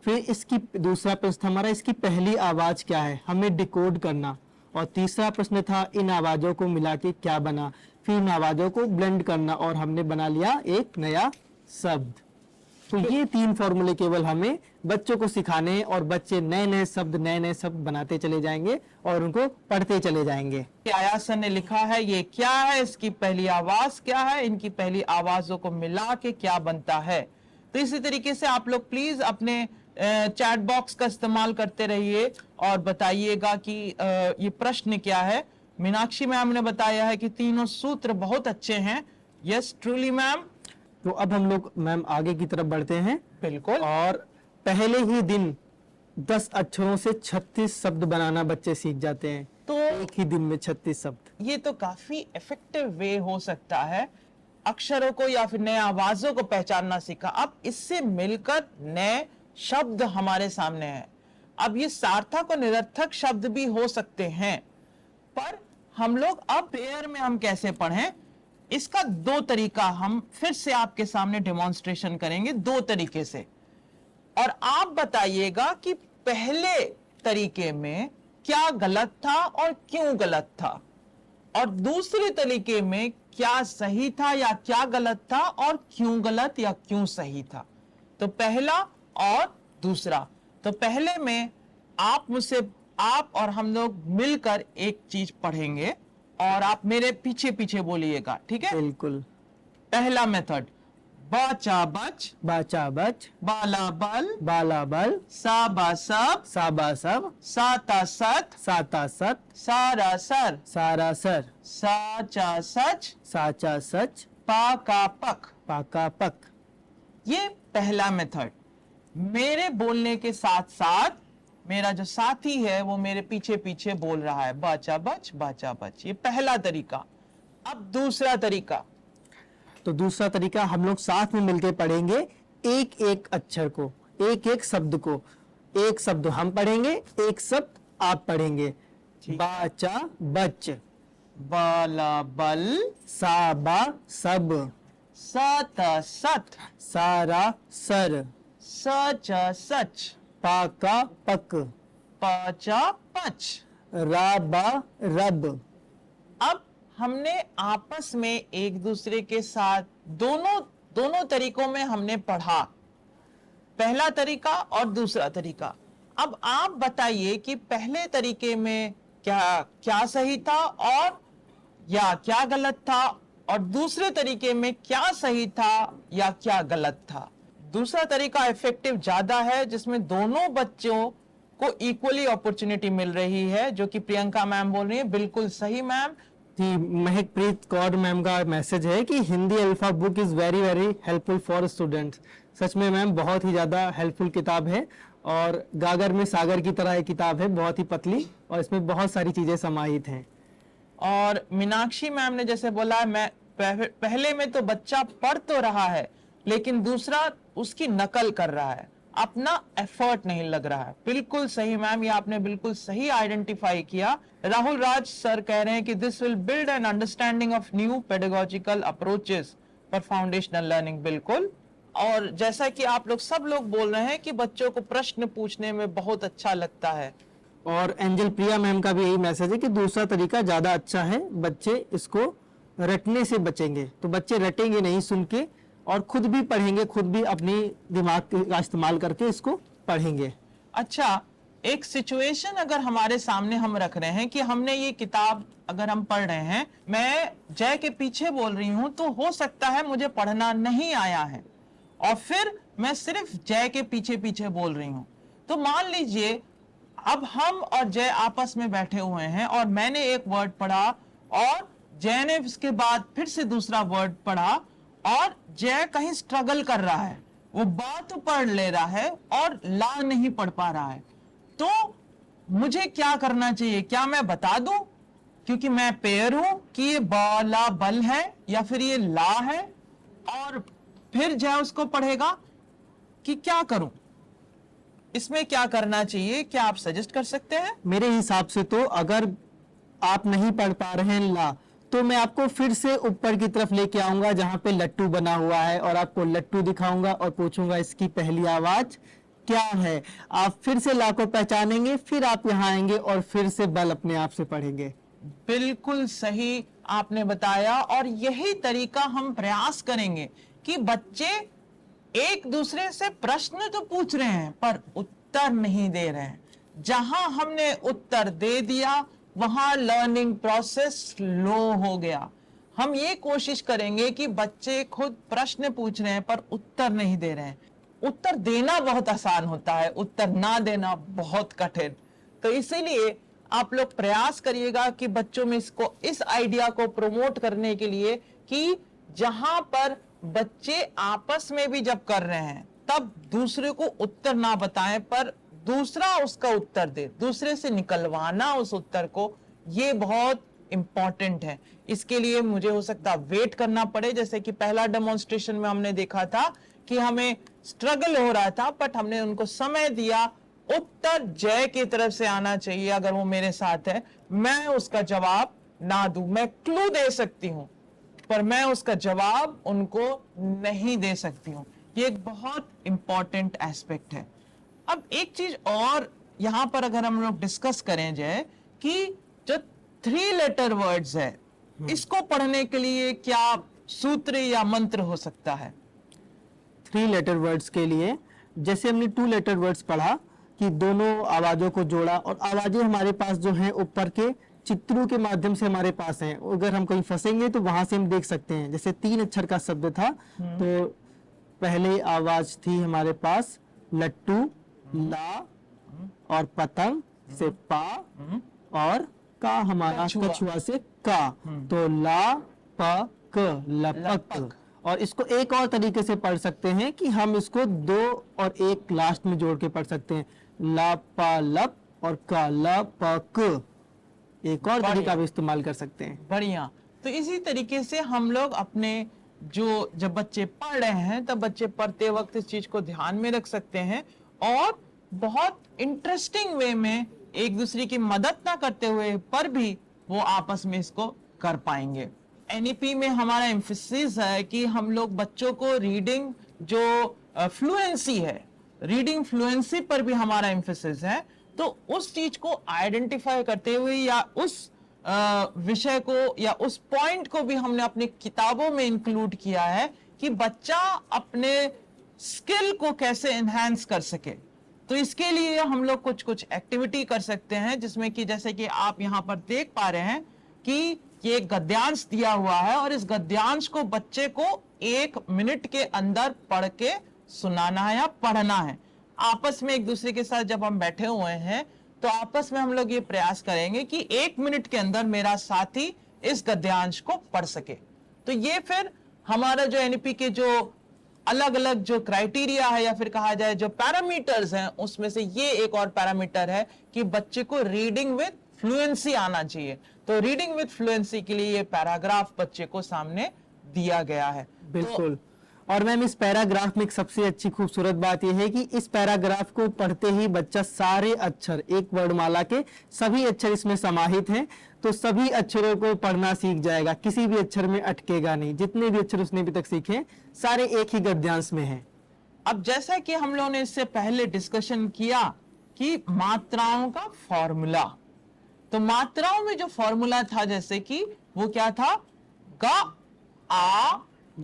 C: फिर इसकी दूसरा प्रश्न हमारा इसकी पहली आवाज क्या है, हमें डिकोड करना। और तीसरा प्रश्न था इन आवाजों को मिला के क्या बना, फिर इन आवाजों को ब्लेंड करना और हमने बना लिया एक नया शब्द। तो ये 3 फॉर्मूले केवल हमें बच्चों को सिखाने, और बच्चे नए नए शब्द बनाते चले जाएंगे और उनको पढ़ते चले जाएंगे।
A: आयासन ने लिखा है ये क्या है, इसकी पहली आवाज क्या है, इनकी पहली आवाजों को मिला के क्या बनता है। तो इसी तरीके से आप लोग प्लीज अपने चैट बॉक्स का इस्तेमाल करते रहिए और बताइएगा कि ये प्रश्न क्या है। मीनाक्षी मैम ने बताया है कि तीनों सूत्र बहुत अच्छे हैं। Yes truly ma'am.
C: तो अब हम लोग मैम आगे की तरफ बढ़ते हैं।
A: बिल्कुल।
C: और पहले ही दिन 10 अक्षरों से 36 शब्द बनाना बच्चे सीख जाते हैं।
A: तो
C: एक ही दिन में 36 शब्द।
A: ये तो काफी इफेक्टिव वे हो सकता है अक्षरों को या फिर नए आवाजों को पहचानना सीखा। अब इससे मिलकर नए शब्द हमारे सामने हैं। अब ये सार्थक और निरर्थक शब्द भी हो सकते हैं, पर हम लोग अब पेयर में हम कैसे पढ़ें, इसका 2 तरीका हम फिर से आपके सामने डेमोन्स्ट्रेशन करेंगे, 2 तरीके से। और आप बताइएगा कि पहले तरीके में क्या गलत था और क्यों गलत था, और दूसरे तरीके में क्या सही था या क्या गलत था और क्यों गलत या क्यों सही था। तो पहला और दूसरा। तो पहले में आप और हम लोग मिलकर एक चीज पढ़ेंगे और आप मेरे पीछे पीछे बोलिएगा, ठीक है?
C: बिल्कुल।
A: पहला मेथड, बाचा बच,
C: बाचा बच,
A: बाला बल,
C: बाला बल,
A: साबा सब,
C: साबा सब,
A: साता सत,
C: साता सत,
A: सारा सर,
C: सारा सर,
A: साचा सच,
C: साचा सच,
A: पाका पक।
C: पाका पक।
A: ये पहला मेथड। मेरे बोलने के साथ साथ मेरा जो साथी है वो मेरे पीछे पीछे बोल रहा है, बाचा बच, बाचा बच। ये पहला तरीका। अब दूसरा तरीका।
C: तो दूसरा तरीका हम लोग साथ में मिलकर पढ़ेंगे, एक एक अक्षर को, एक एक शब्द को। एक शब्द हम पढ़ेंगे, एक शब्द आप पढ़ेंगे। बाचा बच,
A: बाला बल,
C: साबा सब,
A: साता सत,
C: सारा सर,
A: सचा सच,
C: पाका पक,
A: पाचा पच।
C: राबा रब।
A: अब हमने आपस में एक दूसरे के साथ दोनों तरीकों में हमने पढ़ा, पहला तरीका और दूसरा तरीका। अब आप बताइए कि पहले तरीके में क्या सही था और या क्या गलत था, और दूसरे तरीके में क्या सही था या क्या गलत था। दूसरा तरीका इफेक्टिव ज्यादा है, जिसमें दोनों बच्चों को इक्वली अपॉर्चुनिटी मिल रही है, जो कि प्रियंका मैम बोल रही है। बिल्कुल सही मैम।
C: जी, महकप्रीत कौर मैम का मैसेज है कि Hindi alpha book is very very helpful for students. सच में मैम बहुत ही ज्यादा हेल्पफुल किताब है, और गागर में सागर की तरह एक किताब है, बहुत ही पतली, और इसमें बहुत सारी चीजें समाहित हैं।
A: और मीनाक्षी मैम ने जैसे बोला, मैं पहले में तो बच्चा पढ़ तो रहा है, लेकिन दूसरा उसकी नकल कर रहा है, अपना एफर्ट नहीं लग रहा है। बिल्कुल सही मैम, ये आपने बिल्कुल सही आइडेंटिफाई किया। राहुल राज सर कह रहे हैं कि this will build an understanding of new pedagogical approaches for foundational learning. बिल्कुल। और जैसा कि आप लोग सब लोग बोल रहे हैं कि बच्चों को प्रश्न पूछने में बहुत अच्छा लगता है।
C: और एंजल प्रिया मैम का भी यही मैसेज है कि दूसरा तरीका ज्यादा अच्छा है, बच्चे इसको रटने से बचेंगे। तो बच्चे रटेंगे नहीं, सुन के, और खुद भी पढ़ेंगे, खुद भी अपनी दिमाग का इस्तेमाल करके इसको पढ़ेंगे।
A: अच्छा, एक सिचुएशन अगर हमारे सामने हम रख रहे हैं कि हमने ये किताब अगर हम पढ़ रहे हैं, मैं जय के पीछे बोल रही हूं, तो हो सकता है मुझे पढ़ना नहीं आया है और फिर मैं सिर्फ जय के पीछे पीछे बोल रही हूं। तो मान लीजिए अब हम और जय आपस में बैठे हुए हैं और मैंने एक वर्ड पढ़ा और जय ने इसके बाद फिर से दूसरा वर्ड पढ़ा, और जय कहीं स्ट्रगल कर रहा है, वो बात पढ़ ले रहा है और ला नहीं पढ़ पा रहा है। तो मुझे क्या करना चाहिए? क्या मैं बता दूं क्योंकि मैं पेयर हूं कि ये बाला बल है या फिर ये ला है, और फिर जय उसको पढ़ेगा, कि क्या करूं? इसमें क्या करना चाहिए? क्या आप सजेस्ट कर सकते हैं?
C: मेरे हिसाब से तो अगर आप नहीं पढ़ पा रहे हैं ला, तो मैं आपको फिर से ऊपर की तरफ लेके आऊंगा जहां पे लट्टू बना हुआ है, और आपको लट्टू दिखाऊंगा और पूछूंगा इसकी पहली आवाज क्या है। आप फिर से ला को पहचानेंगे, फिर आप यहाँ आएंगे और फिर से बल अपने आप से पढ़ेंगे।
A: बिल्कुल सही आपने बताया, और यही तरीका हम प्रयास करेंगे कि बच्चे एक दूसरे से प्रश्न तो पूछ रहे हैं पर उत्तर नहीं दे रहे हैं। जहां हमने उत्तर दे दिया वहां लर्निंग प्रोसेस स्लो हो गया। हम ये कोशिश करेंगे कि बच्चे खुद प्रश्न पूछ रहे हैं पर उत्तर नहीं दे रहे हैं। उत्तर देना बहुत आसान होता है, उत्तर ना देना बहुत कठिन। तो इसीलिए आप लोग प्रयास करिएगा कि बच्चों में इस आइडिया को प्रमोट करने के लिए कि जहां पर बच्चे आपस में भी जब कर रहे हैं तब दूसरे को उत्तर ना बताएं पर दूसरा उसका उत्तर दे, दूसरे से निकलवाना उस उत्तर को, ये बहुत इंपॉर्टेंट है। इसके लिए मुझे हो सकता वेट करना पड़े, जैसे कि पहला डेमोन्स्ट्रेशन में हमने देखा था कि हमें स्ट्रगल हो रहा था बट हमने उनको समय दिया। उत्तर जय की तरफ से आना चाहिए। अगर वो मेरे साथ है, मैं उसका जवाब ना दूं, मैं क्लू दे सकती हूं पर मैं उसका जवाब उनको नहीं दे सकती हूं। ये एक बहुत इंपॉर्टेंट एस्पेक्ट है। अब एक चीज और यहां पर अगर हम लोग डिस्कस करें जय, कि जो 3 लेटर वर्ड्स है, इसको पढ़ने के लिए क्या सूत्र या मंत्र हो सकता है?
C: 3 लेटर वर्ड्स के लिए जैसे हमने 2 लेटर वर्ड्स पढ़ा कि दोनों आवाजों को जोड़ा, और आवाजें हमारे पास जो हैं ऊपर के चित्रों के माध्यम से हमारे पास हैं। अगर हम कहीं फंसेंगे तो वहां से हम देख सकते हैं। जैसे 3 अक्षर का शब्द था तो पहले आवाज थी हमारे पास लट्टू, ला और पतंग से पा और का हमारा
A: कछुआ।
C: कछुआ से का, तो ला प क लपक।
A: लपक।
C: और इसको एक और तरीके से पढ़ सकते हैं कि हम इसको 2 और 1 लास्ट में जोड़ के पढ़ सकते हैं, ला पा लप और का ला प क। एक और
A: बढ़िया।
C: तरीका भी इस्तेमाल कर सकते हैं।
A: बढ़िया। तो इसी तरीके से हम लोग अपने जब बच्चे पढ़ रहे हैं तब बच्चे पढ़ते वक्त इस चीज को ध्यान में रख सकते हैं और बहुत इंटरेस्टिंग वे में एक दूसरे की मदद ना करते हुए पर भी वो आपस में इसको कर पाएंगे। एनईपी में हमारा एम्फेसिस है कि हम लोग बच्चों को रीडिंग जो फ्लुएंसी है, रीडिंग फ्लुएंसी पर भी हमारा एम्फेसिस है। तो उस चीज को आइडेंटिफाई करते हुए या उस विषय को या उस पॉइंट को भी हमने अपनी किताबों में इंक्लूड किया है कि बच्चा अपने स्किल को कैसे एनहांस कर सके। तो इसके लिए हम लोग कुछ कुछ एक्टिविटी कर सकते हैं, जिसमें कि जैसे कि आप यहाँ पर देख पा रहे हैं कि ये गद्यांश दिया हुआ है और इस गद्यांश को बच्चे को 1 मिनट के अंदर पढ़ के सुनाना है या पढ़ना है। आपस में एक दूसरे के साथ जब हम बैठे हुए हैं तो आपस में हम लोग ये प्रयास करेंगे कि 1 मिनट के अंदर मेरा साथी इस गद्यांश को पढ़ सके। तो ये फिर हमारा जो एनईपी के जो अलग अलग जो क्राइटेरिया है या फिर कहा जाए जो पैरामीटर्स हैं, उसमें से ये एक और पैरामीटर है कि बच्चे को रीडिंग विद फ्लुएंसी आना चाहिए। तो रीडिंग विद फ्लुएंसी के लिए ये पैराग्राफ बच्चे को सामने दिया गया है।
C: बिल्कुल। और मैम इस पैराग्राफ में एक सबसे अच्छी खूबसूरत बात यह है कि इस पैराग्राफ को पढ़ते ही बच्चा सारे अक्षर, एक वर्णमाला के सभी अक्षर इसमें समाहित हैं, तो सभी अक्षरों को पढ़ना सीख जाएगा, किसी भी अक्षर में अटकेगा नहीं। जितने भी अक्षर उसने अभी तक सीखे सारे एक ही गद्यांश में हैं।
A: अब जैसा कि हम लोगों ने इससे पहले डिस्कशन किया कि मात्राओं का फॉर्मूला, तो मात्राओं में जो फॉर्मूला था जैसे कि वो क्या था, ग आ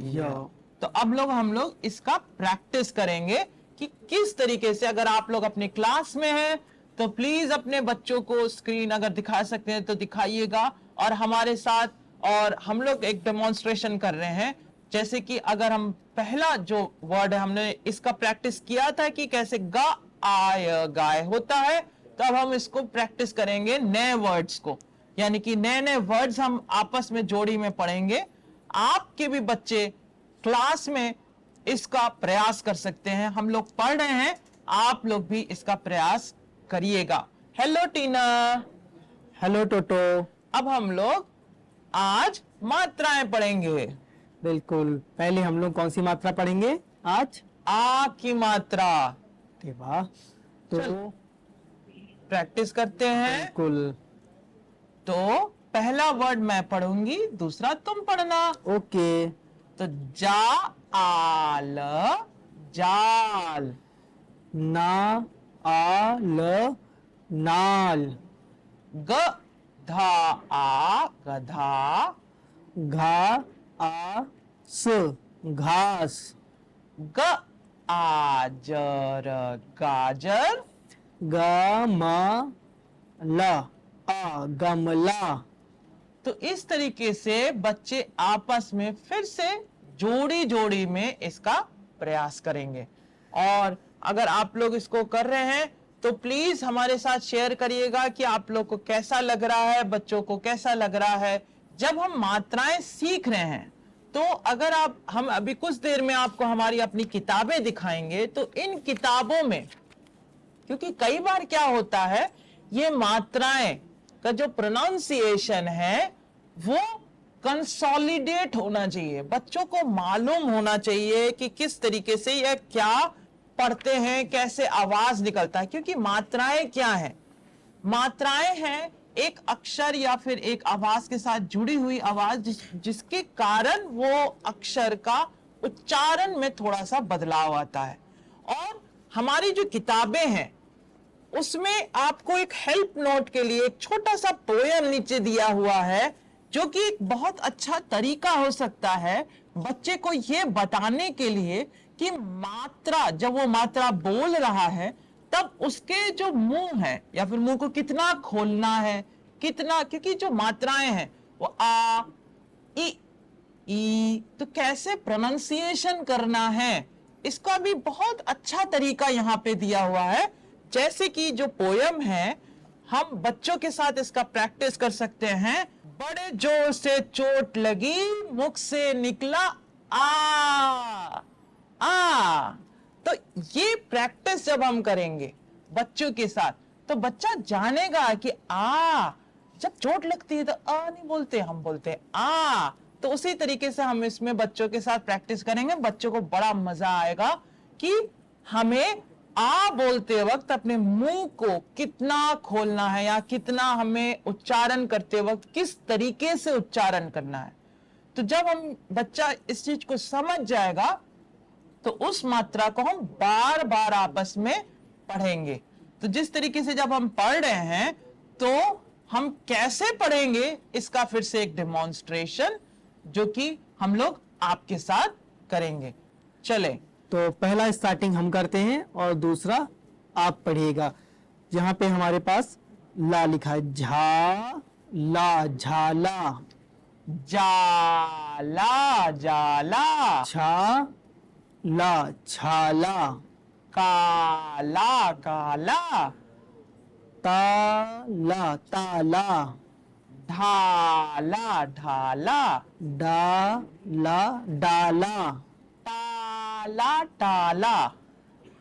C: या।
A: तो अब हम लोग इसका प्रैक्टिस करेंगे कि किस तरीके से, अगर आप लोग अपने क्लास में हैं तो प्लीज अपने बच्चों को स्क्रीन अगर दिखा सकते हैं तो दिखाइएगा और हमारे साथ, और हम लोग एक डेमोन्स्ट्रेशन कर रहे हैं। जैसे कि अगर हम पहला जो वर्ड है हमने इसका प्रैक्टिस किया था कि कैसे ग आय गाय होता है, तो अब हम इसको प्रैक्टिस करेंगे नए वर्ड्स को, यानी कि नए नए वर्ड्स हम आपस में जोड़ी में पढ़ेंगे। आपके भी बच्चे क्लास में इसका प्रयास कर सकते हैं। हम लोग पढ़ रहे हैं, आप लोग भी इसका प्रयास करिएगा। हेलो टीना।
C: हेलो टोटो।
A: अब हम लोग आज मात्राएं पढ़ेंगे।
C: बिल्कुल। पहले हम लोग कौन सी मात्रा पढ़ेंगे आज?
A: आ की मात्रा।
C: अरे वाह। तो
A: प्रैक्टिस करते हैं।
C: बिल्कुल।
A: तो पहला वर्ड मैं पढ़ूंगी, दूसरा तुम पढ़ना।
C: ओके।
A: तो जा आल जाल,
C: ना आ ल नाल,
A: ग धा आ गधा,
C: घा आ स घास,
A: ग आ जर गाजर,
C: ग म ल आ गमला।
A: तो इस तरीके से बच्चे आपस में फिर से जोड़ी जोड़ी में इसका प्रयास करेंगे। और अगर आप लोग इसको कर रहे हैं तो प्लीज हमारे साथ शेयर करिएगा कि आप लोग को कैसा लग रहा है, बच्चों को कैसा लग रहा है। जब हम मात्राएं सीख रहे हैं तो अगर हम अभी कुछ देर में आपको हमारी अपनी किताबें दिखाएंगे, तो इन किताबों में, क्योंकि कई बार क्या होता है, ये मात्राएं का जो प्रोनाउंसिएशन है वो कंसोलिडेट होना चाहिए, बच्चों को मालूम होना चाहिए कि किस तरीके से यह क्या पढ़ते हैं, कैसे आवाज निकलता है। क्योंकि मात्राएं क्या है, मात्राएं हैं एक अक्षर या फिर एक आवाज के साथ जुड़ी हुई आवाज जिसके कारण वो अक्षर का उच्चारण में थोड़ा सा बदलाव आता है। और हमारी जो किताबें हैं उसमें आपको एक हेल्प नोट के लिए एक छोटा सा पोयम नीचे दिया हुआ है, जो कि एक बहुत अच्छा तरीका हो सकता है बच्चे को यह बताने के लिए कि मात्रा, जब वो मात्रा बोल रहा है तब उसके जो मुंह है या फिर मुंह को कितना खोलना है, कितना, क्योंकि जो मात्राएं हैं वो आ ई, तो कैसे प्रोनाउंसिएशन करना है, इसका भी बहुत अच्छा तरीका यहाँ पे दिया हुआ है। जैसे कि जो पोयम है, हम बच्चों के साथ इसका प्रैक्टिस कर सकते हैं। बड़े जोर से चोट लगी, मुख से निकला आ। तो ये प्रैक्टिस जब हम करेंगे बच्चों के साथ, तो बच्चा जानेगा कि जब चोट लगती है तो नहीं बोलते, हम बोलते हैं आ। तो उसी तरीके से हम इसमें बच्चों के साथ प्रैक्टिस करेंगे। बच्चों को बड़ा मजा आएगा कि हमें बोलते वक्त अपने मुंह को कितना खोलना है, या कितना हमें उच्चारण करते वक्त किस तरीके से उच्चारण करना है। तो जब हम बच्चा इस चीज को समझ जाएगा, तो उस मात्रा को हम बार बार आपस में पढ़ेंगे। तो जिस तरीके से जब हम पढ़ रहे हैं, तो हम कैसे पढ़ेंगे, इसका फिर से एक डेमोन्स्ट्रेशन जो कि हम लोग आपके साथ करेंगे। चले,
C: तो पहला स्टार्टिंग हम करते हैं और दूसरा आप पढ़िएगा। यहाँ पे हमारे पास ला लिखा है, झा ला झाला,
A: जाला जाला,
C: छा ला छाला,
A: काला काला,
C: ताला ताला,
A: ढाला ढाला,
C: डाला डाला,
A: टाला टाला।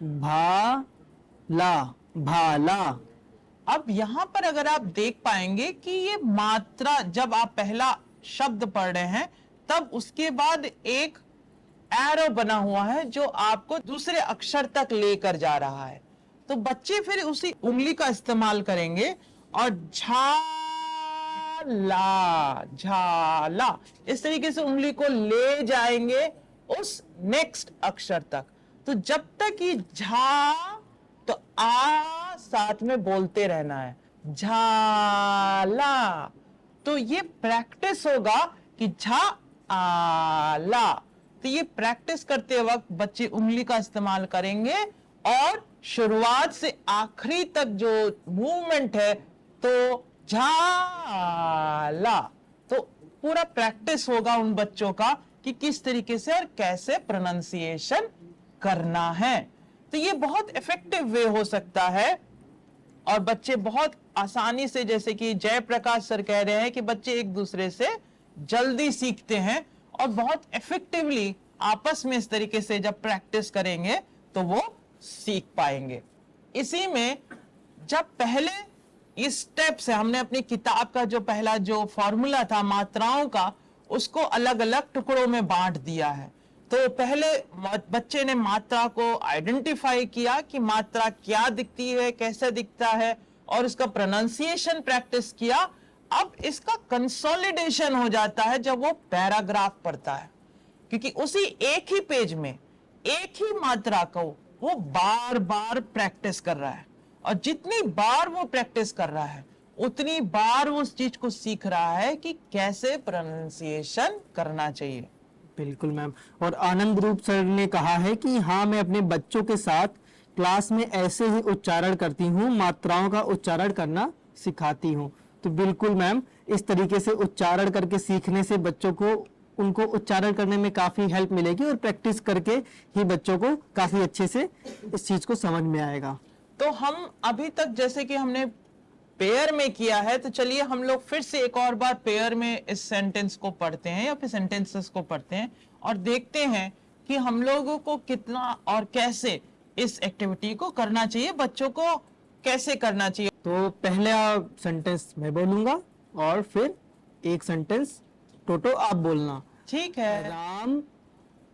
C: भाला भाला।
A: अब यहां पर अगर आप देख पाएंगे कि ये मात्रा, जब आप पहला शब्द पढ़ रहे हैं, तब उसके बाद एक एरो बना हुआ है जो आपको दूसरे अक्षर तक लेकर जा रहा है। तो बच्चे फिर उसी उंगली का इस्तेमाल करेंगे और झाला झाला, इस तरीके से उंगली को ले जाएंगे उस नेक्स्ट अक्षर तक। तो जब तक ये झा, तो साथ में बोलते रहना है, झाला। तो ये प्रैक्टिस होगा कि झा आला। तो ये प्रैक्टिस करते वक्त बच्चे उंगली का इस्तेमाल करेंगे और शुरुआत से आखिरी तक जो मूवमेंट है, तो झाला। तो पूरा प्रैक्टिस होगा उन बच्चों का कि किस तरीके से और कैसे प्रोनाउंसिएशन करना है। तो ये बहुत इफेक्टिव वे हो सकता है और बच्चे बहुत आसानी से, जैसे कि जयप्रकाश सर कह रहे हैं कि बच्चे एक दूसरे से जल्दी सीखते हैं और बहुत इफेक्टिवली आपस में इस तरीके से जब प्रैक्टिस करेंगे तो वो सीख पाएंगे। इसी में जब पहले इस स्टेप से हमने अपनी किताब का जो पहला जो फॉर्मूला था मात्राओं का, उसको अलग अलग टुकड़ों में बांट दिया है। तो पहले बच्चे ने मात्रा को आइडेंटिफाई किया कि मात्रा क्या दिखती है, कैसे दिखता है, और इसका प्रोनाउंसिएशन प्रैक्टिस किया। अब इसका कंसोलिडेशन हो जाता है जब वो पैराग्राफ पढ़ता है, क्योंकि उसी एक ही पेज में एक ही मात्रा को वो बार बार प्रैक्टिस कर रहा है, और जितनी बार वो प्रैक्टिस कर रहा है उतनी बार वो उस चीज को सीख रहा है कि कैसे प्रोनाउंसिएशन करना चाहिए।
C: बिल्कुल मैम। और आनंद रूप सर ने कहा है कि हाँ, मैं अपने बच्चों के साथ क्लास में ऐसे ही उच्चारण करती हूँ, मात्राओं का उच्चारण करना सिखाती हूँ। तो बिल्कुल मैम, इस तरीके से उच्चारण करके सीखने से बच्चों को, उनको उच्चारण करने में काफी हेल्प मिलेगी और प्रैक्टिस करके ही बच्चों को काफी अच्छे से इस चीज को समझ में आएगा।
A: तो हम अभी तक जैसे कि हमने पेयर में किया है, तो चलिए हम लोग फिर से एक और बार पेयर में इस सेंटेंस को पढ़ते हैं या फिर सेंटेंसेस को पढ़ते हैं और देखते हैं कि हम लोगों को कितना और कैसे इस एक्टिविटी को करना चाहिए, बच्चों को कैसे करना चाहिए।
C: तो पहले सेंटेंस मैं बोलूंगा और फिर एक सेंटेंस टोटो आप बोलना।
A: ठीक है।
C: राम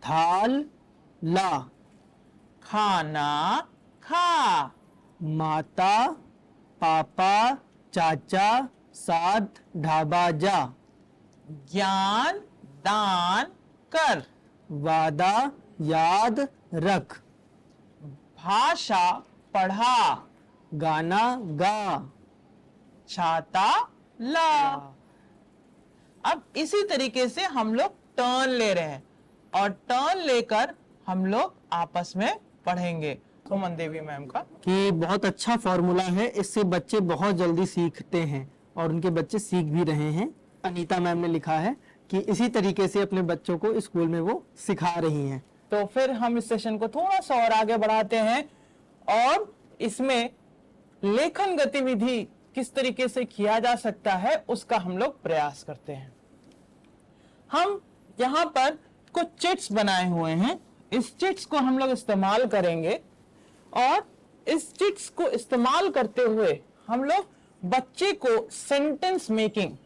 C: थाल ला,
A: खाना खा,
C: माता पापा चाचा साथ ढाबा जा,
A: ज्ञान दान कर,
C: वादा याद रख,
A: भाषा पढ़ा,
C: गाना गा,
A: छाता ला। अब इसी तरीके से हम लोग टर्न ले रहे हैं और टर्न लेकर हम लोग आपस में पढ़ेंगे। सुमन देवी मैम का
C: कि बहुत अच्छा फॉर्मूला है, इससे बच्चे बहुत जल्दी सीखते हैं और उनके बच्चे सीख भी रहे हैं। अनीता मैम ने लिखा है कि इसी तरीके से अपने बच्चों को स्कूल में वो सिखा रही हैं।
A: तो फिर हम इस सेशन को थोड़ा सा और आगे बढ़ाते हैं और इसमें लेखन गतिविधि किस तरीके से किया जा सकता है उसका हम लोग प्रयास करते हैं। हम यहाँ पर कुछ चिट्स बनाए हुए हैं, इस चिट्स को हम लोग इस्तेमाल करेंगे और इस चिट्स को इस्तेमाल करते हुए हम लोग बच्चे को सेंटेंस मेकिंग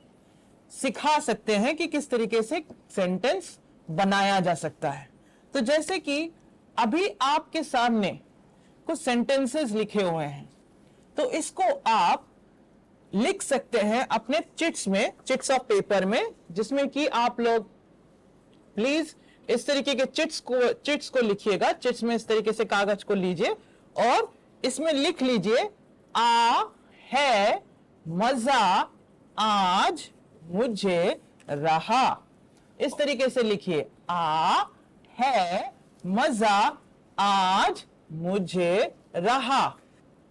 A: सिखा सकते हैं कि किस तरीके से सेंटेंस बनाया जा सकता है। तो जैसे कि अभी आपके सामने कुछ सेंटेंसेस लिखे हुए हैं, तो इसको आप लिख सकते हैं अपने चिट्स में, चिट्स ऑफ पेपर में, जिसमें कि आप लोग प्लीज इस तरीके के चिट्स को लिखिएगा। चिट्स में इस तरीके से कागज को लीजिए और इसमें लिख लीजिए आ है मजा आज मुझे रहा। इस तरीके से लिखिए आ है मजा आज मुझे रहा।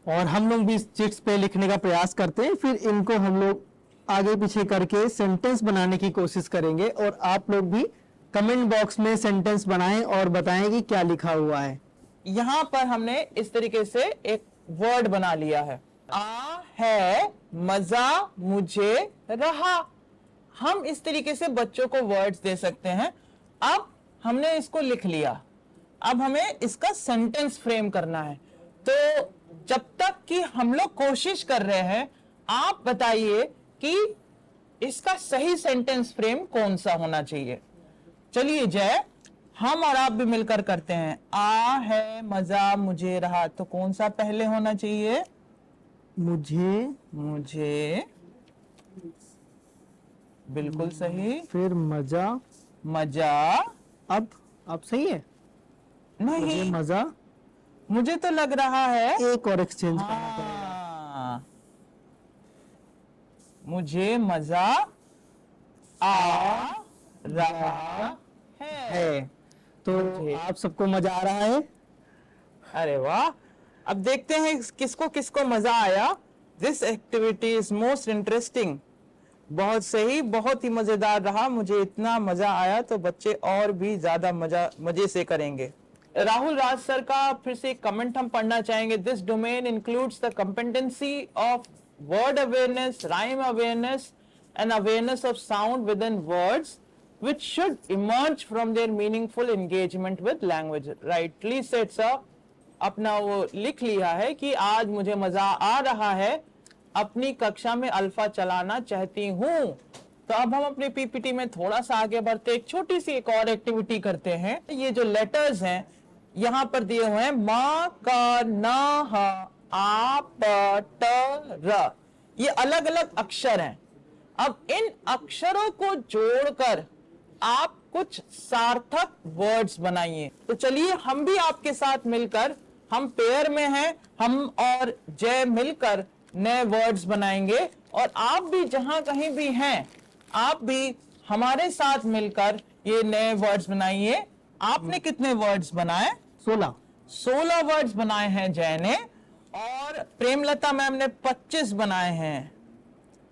C: और हम लोग भी इस चिट्स पे लिखने का प्रयास करते हैं, फिर इनको हम लोग आगे पीछे करके सेंटेंस बनाने की कोशिश करेंगे और आप लोग भी कमेंट बॉक्स में सेंटेंस बनाएं और बताएं कि क्या लिखा हुआ है।
A: यहां पर हमने इस तरीके से एक वर्ड बना लिया है, आ है मजा मुझे रहा। हम इस तरीके से बच्चों को वर्ड्स दे सकते हैं। अब हमने इसको लिख लिया, अब हमें इसका सेंटेंस फ्रेम करना है। तो जब तक कि हम लोग कोशिश कर रहे हैं, आप बताइए कि इसका सही सेंटेंस फ्रेम कौन सा होना चाहिए। चलिए जय, हम और आप भी मिलकर करते हैं। आ है मजा मुझे रहा, तो कौन सा पहले होना चाहिए? मुझे बिल्कुल सही।
C: फिर मजा।
A: मजा।
C: अब सही है?
A: नहीं,
C: मजा।
A: मुझे तो लग रहा है
C: एक और एक्सचेंज करना
A: हाँ, मुझे मजा आ रहा है।
C: तो आप सबको मजा आ रहा है?
A: अरे वाह, अब देखते हैं किसको किसको मजा आया। This activity is most interesting. बहुत सही, बहुत ही मजेदार रहा, मुझे इतना मजा आया, तो बच्चे और भी ज्यादा मजे से करेंगे। राहुल राज सर का फिर से एक कमेंट हम पढ़ना चाहेंगे। This domain includes the competency of word awareness, rhyme awareness and awareness of sound within words which should emerge from their meaningful engagement with language. Rightly said sir, अपना वो लिख लिया है कि आज मुझे मजा आ रहा है, अपनी कक्षा में अल्फा चलाना चाहती हूँ। तो अब हम अपने पीपीटी में थोड़ा सा आगे बढ़ते एक छोटी सी एक और एक्टिविटी करते हैं। ये जो लेटर्स हैं यहाँ पर दिए हुए हैं, म क न ह आ प ट र, ये अलग अलग अक्षर हैं। अब इन अक्षरों को जोड़कर आप कुछ सार्थक वर्ड्स बनाइए। तो चलिए हम भी आपके साथ मिलकर, हम पेयर में हैं, हम और जय मिलकर नए वर्ड्स बनाएंगे और आप भी जहां कहीं भी हैं, आप भी हमारे साथ मिलकर ये नए वर्ड्स बनाइए। आपने कितने वर्ड्स बनाए? 16 वर्ड्स बनाए हैं जय ने, और प्रेमलता मैम ने 25 बनाए हैं।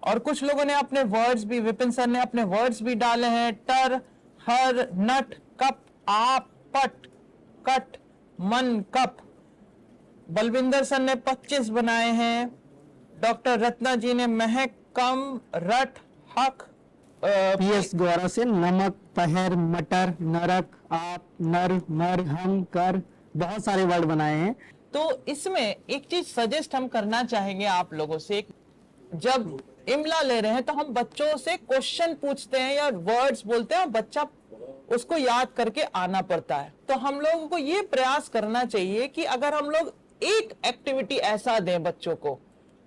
A: और कुछ लोगों ने अपने वर्ड्स भी, विपिन सर ने अपने वर्ड्स भी डाले हैं। टर, हर, नट, कप, आप, पट, कट, मन, कप। बलविंदर सर ने 25 बनाए हैं। डॉक्टर रत्ना जी ने महक, कम, रट, हक।
C: पीएस द्वारा से नमक, पहर, मटर, नरक, आप, नर, मर, हम, कर, बहुत सारे वर्ड बनाए हैं।
A: तो इसमें एक चीज सजेस्ट हम करना चाहेंगे आप लोगों से। जब इमला ले रहे हैं तो हम बच्चों से क्वेश्चन पूछते हैं या वर्ड्स बोलते हैं, बच्चा उसको याद करके आना पड़ता है। तो हम लोगों को ये प्रयास करना चाहिए कि अगर हम लोग एक एक्टिविटी ऐसा दें बच्चों को,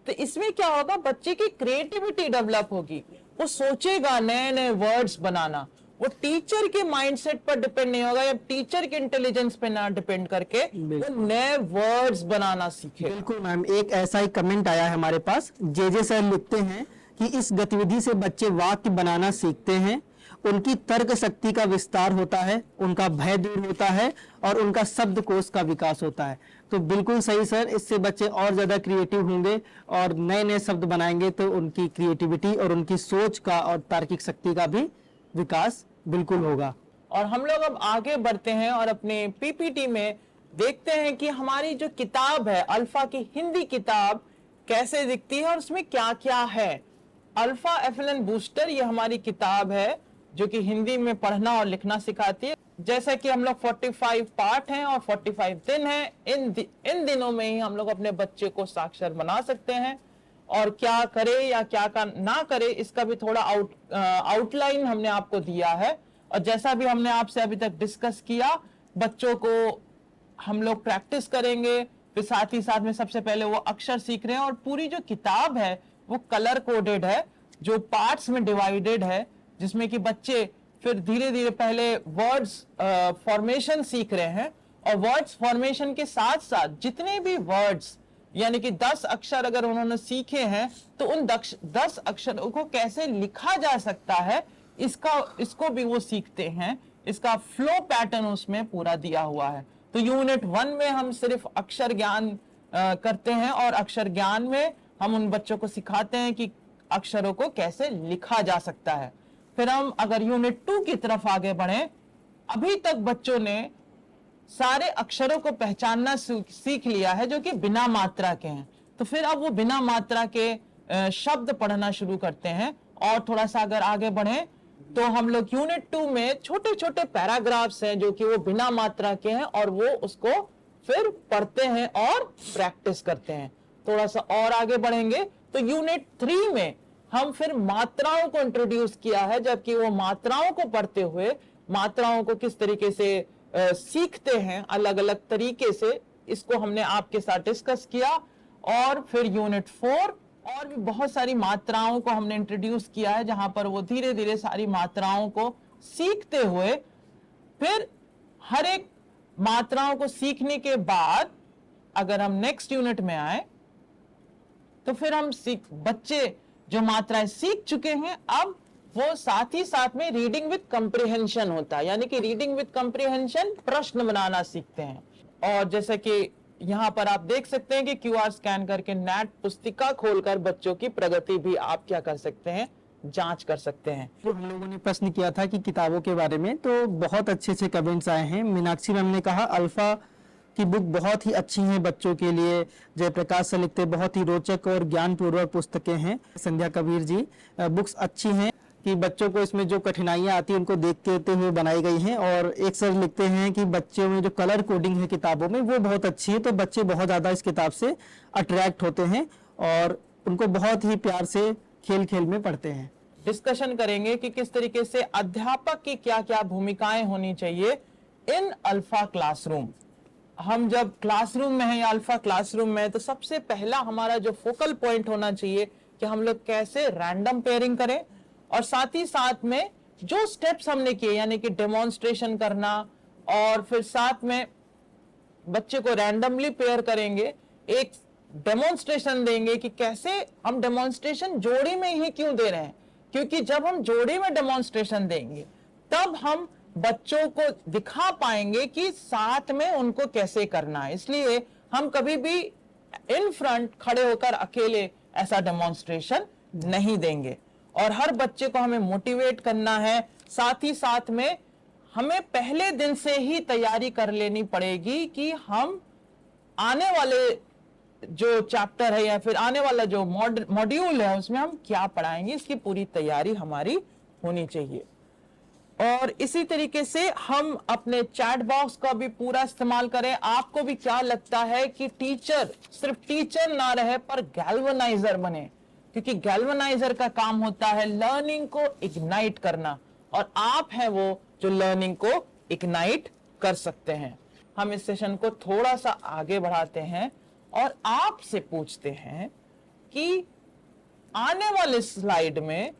A: तो इसमें क्या होगा, बच्चे की क्रिएटिविटी डेवलप होगी, वो सोचेगा नए नए वर्ड्स बनाना। वो टीचर के माइंडसेट पर डिपेंड नहीं होगा या टीचर के इंटेलिजेंस पे ना डिपेंड करके वो नए वर्ड्स बनाना सीखे।
C: बिल्कुल मैम, एक ऐसा ही कमेंट आया है हमारे पास। जे सर लिखते हैं कि इस गतिविधि से बच्चे वाक्य बनाना सीखते हैं, उनकी तर्क शक्ति का विस्तार होता है, उनका भय दूर होता है और उनका शब्दकोश का विकास होता है। तो बिल्कुल सही सर, इससे बच्चे और ज्यादा क्रिएटिव होंगे और नए नए शब्द बनाएंगे, तो उनकी क्रिएटिविटी और उनकी सोच का और तार्किक शक्ति का भी विकास बिल्कुल होगा।
A: और हम लोग अब आगे बढ़ते हैं और अपने पीपीटी में देखते हैं कि हमारी जो किताब है अल्फा की हिंदी किताब कैसे दिखती है और उसमें क्या क्या है। अल्फा एफएलएन बूस्टर ये हमारी किताब है जो कि हिंदी में पढ़ना और लिखना सिखाती है। जैसा कि हम लोग 45 पार्ट हैं और 45 दिन हैं, इन दिनों में ही हम लोग अपने बच्चे को साक्षर बना सकते हैं। और क्या करे या क्या ना करे इसका भी थोड़ा आउटलाइन हमने आपको दिया है। और जैसा भी हमने आपसे अभी तक डिस्कस किया, बच्चों को हम लोग प्रैक्टिस करेंगे, फिर साथ ही साथ में सबसे पहले वो अक्षर सीख रहे हैं। और पूरी जो किताब है वो कलर कोडेड है, जो पार्ट्स में डिवाइडेड है, जिसमें कि बच्चे फिर धीरे धीरे पहले वर्ड्स फॉर्मेशन सीख रहे हैं। और वर्ड्स फॉर्मेशन के साथ साथ जितने भी वर्ड्स यानी कि 10 अक्षर अगर उन्होंने सीखे हैं तो उन 10 अक्षरों को कैसे लिखा जा सकता है इसको भी वो सीखते हैं। इसका फ्लो पैटर्न उसमें पूरा दिया हुआ है। तो यूनिट 1 में हम सिर्फ अक्षर ज्ञान करते हैं और अक्षर ज्ञान में हम उन बच्चों को सिखाते हैं कि अक्षरों को कैसे लिखा जा सकता है। फिर हम अगर यूनिट 2 की तरफ आगे बढ़े, अभी तक बच्चों ने सारे अक्षरों को पहचानना सीख लिया है जो कि बिना मात्रा के हैं। तो फिर अब वो बिना मात्रा के शब्द पढ़ना शुरू करते हैं। और थोड़ा सा अगर आगे बढ़े तो हम लोग यूनिट 2 में छोटे छोटे पैराग्राफ्स हैं जो कि वो बिना मात्रा के हैं और वो उसको फिर पढ़ते हैं और प्रैक्टिस करते हैं। थोड़ा सा और आगे बढ़ेंगे तो यूनिट 3 में हम फिर मात्राओं को इंट्रोड्यूस किया है, जबकि वो मात्राओं को पढ़ते हुए मात्राओं को किस तरीके से सीखते हैं अलग अलग तरीके से, इसको हमने आपके साथ डिस्कस किया। और फिर यूनिट 4 और भी बहुत सारी मात्राओं को हमने इंट्रोड्यूस किया है, जहां पर वो धीरे धीरे सारी मात्राओं को सीखते हुए फिर हर एक मात्राओं को सीखने के बाद अगर हम नेक्स्ट यूनिट में आए तो फिर हम बच्चे जो मात्राएं सीख चुके हैं अब वो साथ ही साथ में रीडिंग विद कंप्रिहेंशन होता है, यानी कि रीडिंग विद कंप्रिहेंशन प्रश्न बनाना सीखते हैं। और जैसे कि यहाँ पर आप देख सकते हैं कि क्यूआर स्कैन करके नेट पुस्तिका खोलकर बच्चों की प्रगति भी आप क्या कर सकते हैं, जांच कर सकते हैं।
C: तो हम लोगों ने प्रश्न किया था कि किताबों के बारे में, तो बहुत अच्छे अच्छे कमेंट्स आए हैं। मीनाक्षी मैम ने कहा अल्फा की बुक बहुत ही अच्छी है बच्चों के लिए। जयप्रकाश से लिखते बहुत ही रोचक और ज्ञानपूर्वक पुस्तकें हैं। संध्या कबीर जी बुक्स अच्छी हैं कि बच्चों को इसमें जो कठिनाइयां आती हैं उनको देखते हुए बनाई गई हैं। और एक सर लिखते हैं कि बच्चों में जो कलर कोडिंग है किताबों में वो बहुत अच्छी है, तो बच्चे बहुत ज़्यादा इस किताब से अट्रैक्ट होते हैं और उनको बहुत ही प्यार से खेल खेल में पढ़ते हैं।
A: डिस्कशन करेंगे कि किस तरीके से अध्यापक की क्या क्या भूमिकाएं होनी चाहिए इन अल्फा क्लासरूम। हम जब क्लासरूम में हैं या अल्फा क्लासरूम में तो सबसे पहला हमारा जो फोकल पॉइंट होना चाहिए कि हम लोग कैसे रैंडम पेयरिंग करें और साथ ही साथ में जो स्टेप्स हमने किए यानी कि डेमोन्स्ट्रेशन करना और फिर साथ में बच्चे को रैंडमली पेयर करेंगे, एक डेमोन्स्ट्रेशन देंगे कि कैसे हम डेमोन्स्ट्रेशन जोड़ी में ही क्यों दे रहे हैं, क्योंकि जब हम जोड़ी में डेमोन्स्ट्रेशन देंगे तब हम बच्चों को दिखा पाएंगे कि साथ में उनको कैसे करना है। इसलिए हम कभी भी इन फ्रंट खड़े होकर अकेले ऐसा डेमोन्स्ट्रेशन नहीं देंगे और हर बच्चे को हमें मोटिवेट करना है। साथ ही साथ में हमें पहले दिन से ही तैयारी कर लेनी पड़ेगी कि हम आने वाले जो चैप्टर है या फिर आने वाला जो मॉड्यूल है उसमें हम क्या पढ़ाएंगे, इसकी पूरी तैयारी हमारी होनी चाहिए। और इसी तरीके से हम अपने चैट बॉक्स का भी पूरा इस्तेमाल करें। आपको भी क्या लगता है कि टीचर सिर्फ टीचर ना रहे पर गैल्वनाइजर बने, क्योंकि गैल्वनाइजर का काम होता है लर्निंग को इग्नाइट करना और आप हैं वो जो लर्निंग को इग्नाइट कर सकते हैं। हम इस सेशन को थोड़ा सा आगे बढ़ाते हैं और आपसे पूछते हैं कि आने वाले स्लाइड में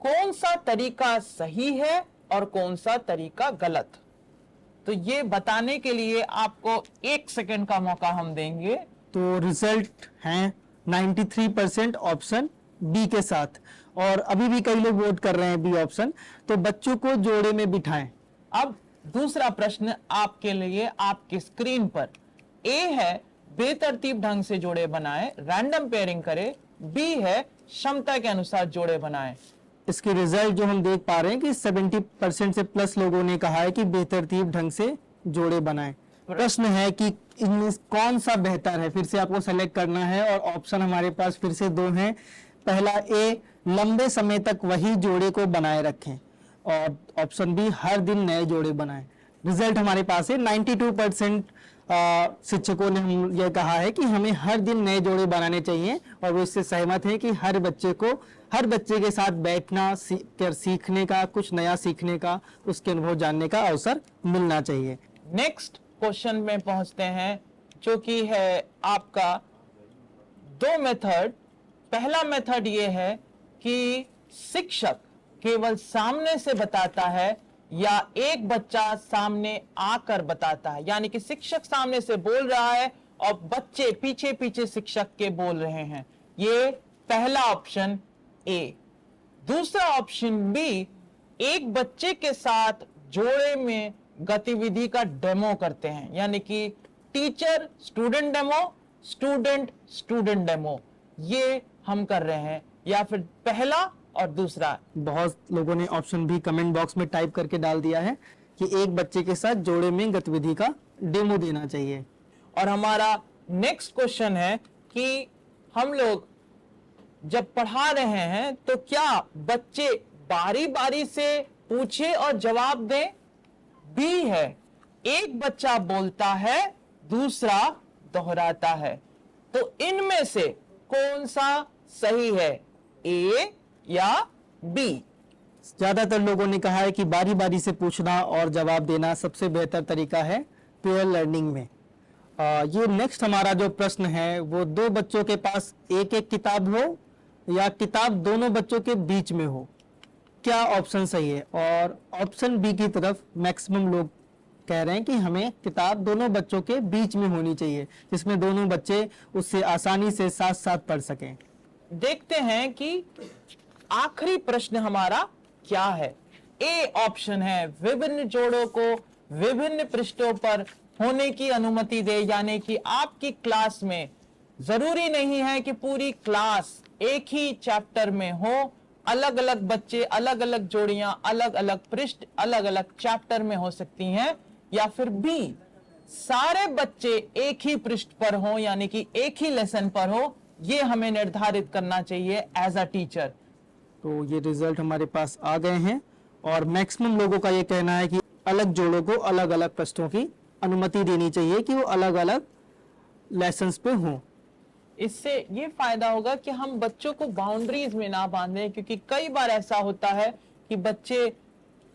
A: कौन सा तरीका सही है और कौन सा तरीका गलत। तो ये बताने के लिए आपको 1 सेकंड का मौका हम देंगे।
C: तो रिजल्ट हैं 93% ऑप्शन बी के साथ और अभी भी कई लोग वोट कर रहे हैं बी ऑप्शन। तो बच्चों को जोड़े में बिठाएं।
A: अब दूसरा प्रश्न आपके लिए आपकी स्क्रीन पर ए है बेतरतीब ढंग से जोड़े बनाएं, रैंडम पेयरिंग करें। बी है क्षमता के अनुसार जोड़े बनाएं।
C: इसके रिजल्ट जो हम देख पा रहे हैं कि 70% से प्लस लोगों ने कहा है कि बेतरतीब ढंग से जोड़े बनाएं। प्रश्न है कि इनमें कौन सा बेहतर है, फिर से आपको सेलेक्ट करना है और ऑप्शन हमारे पास फिर से दो हैं। पहला ए, लंबे समय तक वही जोड़े को बनाए रखें, और ऑप्शन बी, हर दिन नए जोड़े बनाएं। रिजल्ट हमारे पास है 92% शिक्षकों ने हम यह कहा है कि हमें हर दिन नए जोड़े बनाने चाहिए, और वो इससे सहमत हैं कि हर बच्चे के साथ बैठना, सीखने का, कुछ नया सीखने का, उसके अनुभव जानने का अवसर मिलना चाहिए।
A: नेक्स्ट क्वेश्चन में पहुंचते हैं, जो कि है आपका दो मेथड। पहला मेथड ये है कि शिक्षक केवल सामने से बताता है या एक बच्चा सामने आकर बताता है, यानी कि शिक्षक सामने से बोल रहा है और बच्चे पीछे पीछे शिक्षक के बोल रहे हैं। ये पहला ऑप्शन ए। दूसरा ऑप्शन बी, एक बच्चे के साथ जोड़े में गतिविधि का डेमो करते हैं, यानी कि teacher student demo, student student demo, ये हम कर रहे हैं। या फिर पहला और दूसरा।
C: बहुत लोगों ने ऑप्शन भी कमेंट बॉक्स में टाइप करके डाल दिया है कि एक बच्चे के साथ जोड़े में गतिविधि का डेमो देना चाहिए।
A: और हमारा नेक्स्ट क्वेश्चन है कि हम लोग जब पढ़ा रहे हैं तो क्या बच्चे बारी बारी से पूछे और जवाब दें? बी है, एक बच्चा बोलता है, दूसरा दोहराता है। तो इनमें से कौन सा सही है, ए या बी?
C: ज्यादातर लोगों ने कहा है कि बारी बारी से पूछना और जवाब देना सबसे बेहतर तरीका है पेयर लर्निंग में। ये नेक्स्ट हमारा जो प्रश्न है वो दो बच्चों के पास एक एक किताब हो या किताब दोनों बच्चों के बीच में हो, क्या ऑप्शन सही है? और ऑप्शन बी की तरफ मैक्सिमम लोग कह रहे हैं कि हमें किताब दोनों बच्चों के बीच में होनी चाहिए, जिसमें दोनों बच्चे उससे आसानी से साथ साथ पढ़ सकें।
A: देखते हैं कि आखिरी प्रश्न हमारा क्या है। ए ऑप्शन है, विभिन्न जोड़ों को विभिन्न पृष्ठों पर होने की अनुमति दे, यानी कि आपकी क्लास में जरूरी नहीं है कि पूरी क्लास एक ही चैप्टर में हो, अलग अलग बच्चे, अलग अलग जोड़ियां, अलग अलग पृष्ठ, अलग अलग चैप्टर में हो सकती हैं। या फिर बी, सारे बच्चे एक ही पृष्ठ पर हो, यानी कि एक ही लेसन पर हो, ये हमें निर्धारित करना चाहिए एज अ टीचर।
C: तो ये रिजल्ट हमारे पास आ गए हैं और मैक्सिमम लोगों का ये कहना है कि अलग जोड़ों को अलग अलग पृष्ठों की अनुमति देनी चाहिए कि वो अलग अलग लेसन्स पे हों।
A: इससे ये फायदा होगा कि हम बच्चों को बाउंड्रीज में ना बांधें, क्योंकि कई बार ऐसा होता है कि बच्चे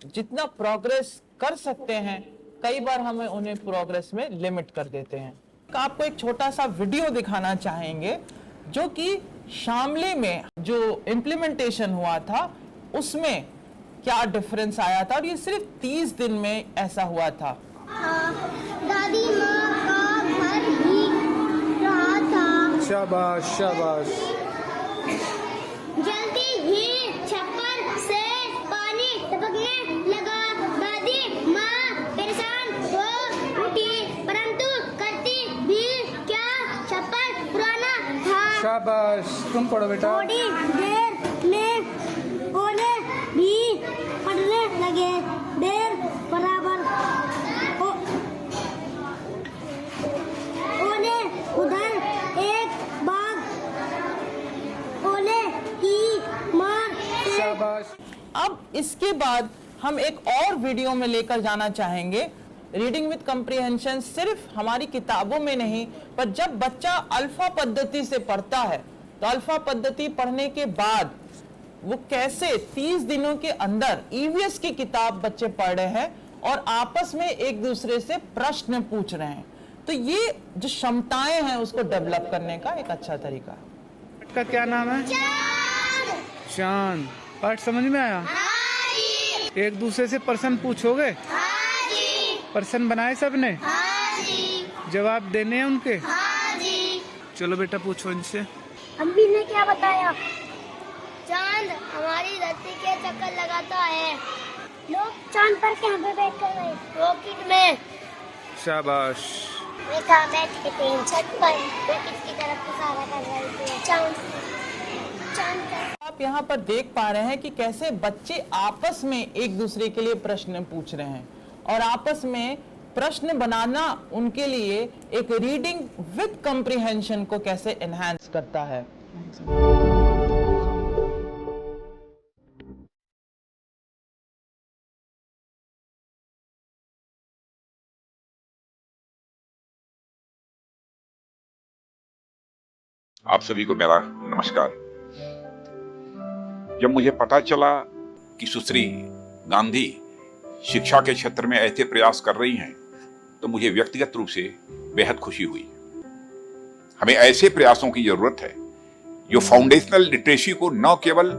A: जितना प्रोग्रेस कर सकते हैं, कई बार हमें उन्हें प्रोग्रेस में लिमिट कर देते हैं। आपको एक छोटा सा वीडियो दिखाना चाहेंगे, जो कि शामली में जो इम्प्लीमेंटेशन हुआ था उसमें क्या डिफरेंस आया था, और ये सिर्फ 30 दिन में ऐसा हुआ था।
F: दादी माँ का घर भीग रहा था।
G: शाबाश शाबाश।
F: जल्दी ही छप्पर से पानी टपकने लगा। दादी माँ परेशान हो उठी, परंतु करती भी क्या, छप्पर पुराना था।
G: शाबाश, तुम पढ़ो बेटा।
F: थोड़ी देर में ओले भी पड़ने लगे। देर बराबर ओले उधर एक बाग ओले की मार से।
G: शाबाश।
A: अब इसके बाद हम एक और वीडियो में लेकर जाना चाहेंगे। रीडिंग विद कम्प्रीहेंशन सिर्फ हमारी किताबों में नहीं, पर जब बच्चा अल्फा पद्धति से पढ़ता है तो अल्फा पद्धति पढ़ने के बाद वो कैसे 30 दिनों के अंदर ईवीएस की किताब बच्चे पढ़ रहे हैं और आपस में एक दूसरे से प्रश्न पूछ रहे हैं। तो ये जो क्षमताएं हैं उसको डेवलप करने का एक अच्छा तरीका है।
G: का क्या नाम है? चांद। पाठ समझ में आया? एक दूसरे से प्रश्न पूछोगे? प्रश्न बनाए सबने? जवाब देने हैं उनके? चलो बेटा पूछो इनसे।
F: अम्मी ने क्या बताया? चांद हमारी धरती के चक्कर लगाता है। लोग चांद पर कहाँ पे बैठ कर गए? रॉकेट में।
G: शाबाश।
F: रेखा बैठ के छत पर रॉकेट की तरफ इशारा कर रही थी। चांद का
A: आप यहाँ पर देख पा रहे हैं कि कैसे बच्चे आपस में एक दूसरे के लिए प्रश्न पूछ रहे हैं और आपस में प्रश्न बनाना उनके लिए एक रीडिंग विद कॉम्प्रिहेंशन को कैसे एनहांस करता है।
H: आप सभी को मेरा नमस्कार। जब मुझे पता चला कि सुश्री गांधी शिक्षा के क्षेत्र में ऐसे प्रयास कर रही हैं, तो मुझे व्यक्तिगत रूप से बेहद खुशी हुई। हमें ऐसे प्रयासों की जरूरत है जो फाउंडेशनल लिटरेसी को न केवल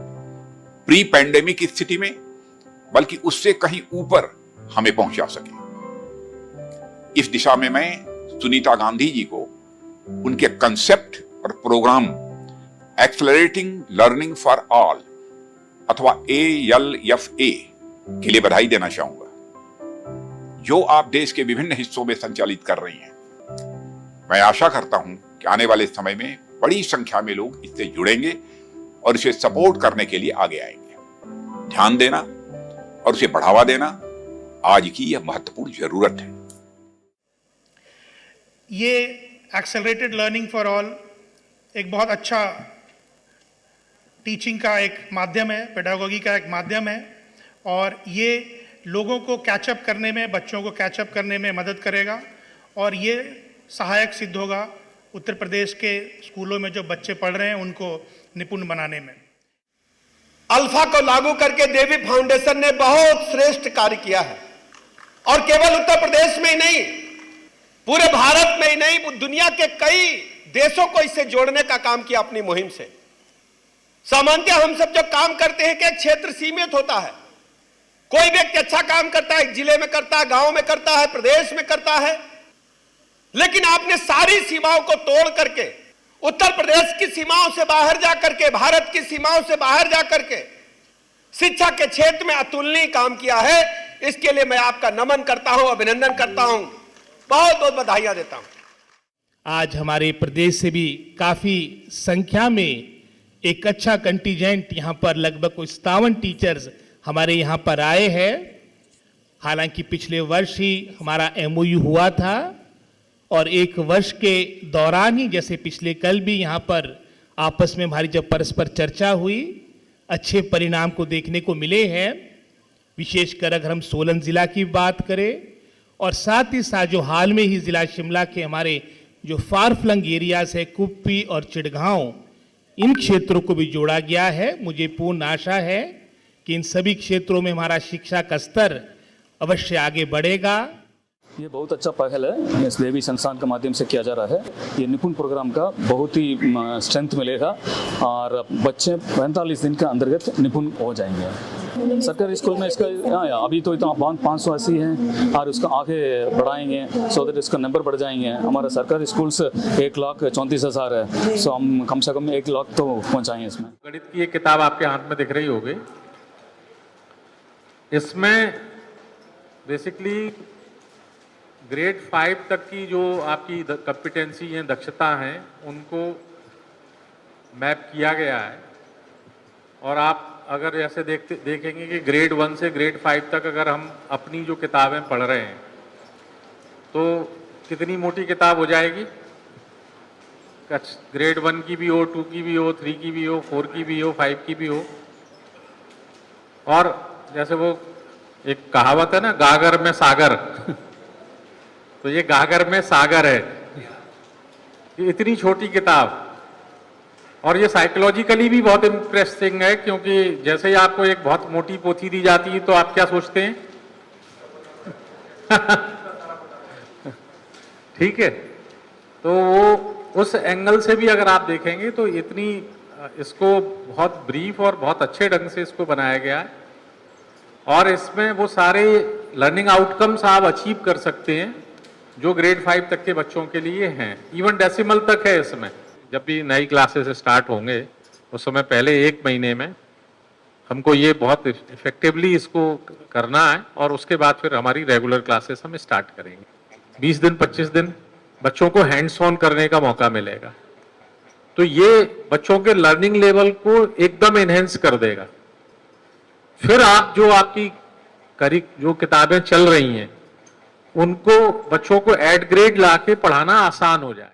H: प्री पैंडेमिक की स्थिति में बल्कि उससे कहीं ऊपर हमें पहुंचा सके। इस दिशा में मैं सुनीता गांधी जी को उनके कंसेप्ट और programme accelerating learning for all अथवा ALFA के लिए बधाई देना चाहूंगा, जो आप देश के विभिन्न हिस्सों में संचालित कर रही हैं। मैं आशा करता हूं कि आने वाले समय में बड़ी संख्या में लोग इससे जुड़ेंगे और इसे सपोर्ट करने के लिए आगे आएंगे। ध्यान देना और उसे बढ़ावा देना आज की यह महत्वपूर्ण जरूरत है।
I: ये एक्सेलरेटेड लर्निंग फॉर ऑल एक बहुत अच्छा टीचिंग का एक माध्यम है, पेडागोगी का एक माध्यम है, और ये लोगों को कैचअप करने में, बच्चों को कैचअप करने में मदद करेगा और ये सहायक सिद्ध होगा उत्तर प्रदेश के स्कूलों में जो बच्चे पढ़ रहे हैं उनको निपुण बनाने में।
J: अल्फा को लागू करके देवी फाउंडेशन ने बहुत श्रेष्ठ कार्य किया है और केवल उत्तर प्रदेश में ही नहीं, पूरे भारत में ही नहीं, दुनिया के कई देशों को इससे जोड़ने का काम किया अपनी मुहिम से। सामान्यतः हम सब जो काम करते हैं कि एक क्षेत्र सीमित होता है, कोई व्यक्ति अच्छा काम करता है, एक जिले में करता है, गांव में करता है, प्रदेश में करता है, लेकिन आपने सारी सीमाओं को तोड़ करके उत्तर प्रदेश की सीमाओं से बाहर जाकर के, भारत की सीमाओं से बाहर जाकर के शिक्षा के क्षेत्र में अतुलनीय काम किया है। इसके लिए मैं आपका नमन करता हूं, अभिनंदन करता हूं, बहुत बहुत बधाइयां देता हूं।
I: आज हमारे प्रदेश से भी काफी संख्या में एक अच्छा कंटीजेंट यहाँ पर लगभग 57 टीचर्स हमारे यहाँ पर आए हैं। हालांकि पिछले वर्ष ही हमारा MOU हुआ था और एक वर्ष के दौरान ही, जैसे पिछले कल भी यहाँ पर आपस में हमारी जब परस्पर चर्चा हुई, अच्छे परिणाम को देखने को मिले हैं। विशेषकर अगर हम सोलन जिला की बात करें और साथ ही साथ जो हाल में ही जिला शिमला के हमारे जो फार फ्लंग एरियाज है, कुप्पी और चिड़गांव, इन क्षेत्रों को भी जोड़ा गया है। मुझे पूर्ण आशा है कि इन सभी क्षेत्रों में हमारा शिक्षा का स्तर अवश्य आगे बढ़ेगा।
K: ये बहुत अच्छा पहल है, इस देवी संस्थान के माध्यम से किया जा रहा है। ये निपुण प्रोग्राम का बहुत ही स्ट्रेंथ मिलेगा और बच्चे 45 दिन के अंतर्गत निपुण हो जाएंगे। सरकारी स्कूल में इसका अभी तो इतना 580 है और उसको आगे बढ़ाएंगे सो दैट इसका नंबर बढ़ जाएंगे। हमारा सरकारी स्कूल से 1,34,000 है, सो हम कम से कम 1 लाख तो पहुँचाएंगे इसमें।
L: गणित की एक किताब आपके हाथ में दिख रही होगी। इसमें बेसिकली ग्रेड 5 तक की जो आपकी कॉम्पिटेंसी है, दक्षता है, उनको मैप किया गया है। और आप अगर ऐसे देखेंगे कि ग्रेड 1 से ग्रेड 5 तक अगर हम अपनी जो किताबें पढ़ रहे हैं तो कितनी मोटी किताब हो जाएगी। ग्रेड 1 की भी हो, 2 की भी हो, 3 की भी हो, 4 की भी हो, 5 की भी हो। और जैसे वो एक कहावत है ना, गागर में सागर तो ये गागर में सागर है, ये इतनी छोटी किताब। और ये साइकोलॉजिकली भी बहुत इंटरेस्टिंग है, क्योंकि जैसे ही आपको एक बहुत मोटी पोथी दी जाती है तो आप क्या सोचते हैं ठीक है, तो वो उस एंगल से भी अगर आप देखेंगे तो इतनी इसको बहुत ब्रीफ और बहुत अच्छे ढंग से इसको बनाया गया है। और इसमें वो सारे लर्निंग आउटकम्स आप अचीव कर सकते हैं जो ग्रेड 5 तक के बच्चों के लिए हैं। इवन डेसिमल तक है इसमें। जब भी नई क्लासेस स्टार्ट होंगे उस समय पहले 1 महीने में हमको ये बहुत इफेक्टिवली इसको करना है और उसके बाद फिर हमारी रेगुलर क्लासेस हम स्टार्ट करेंगे। 20 दिन 25 दिन बच्चों को हैंड्स ऑन करने का मौका मिलेगा। तो ये बच्चों के लर्निंग लेवल को एकदम एनहेंस कर देगा। फिर आप जो आपकी जो किताबें चल रही हैं उनको बच्चों को एड ग्रेड लाके पढ़ाना आसान हो जाए।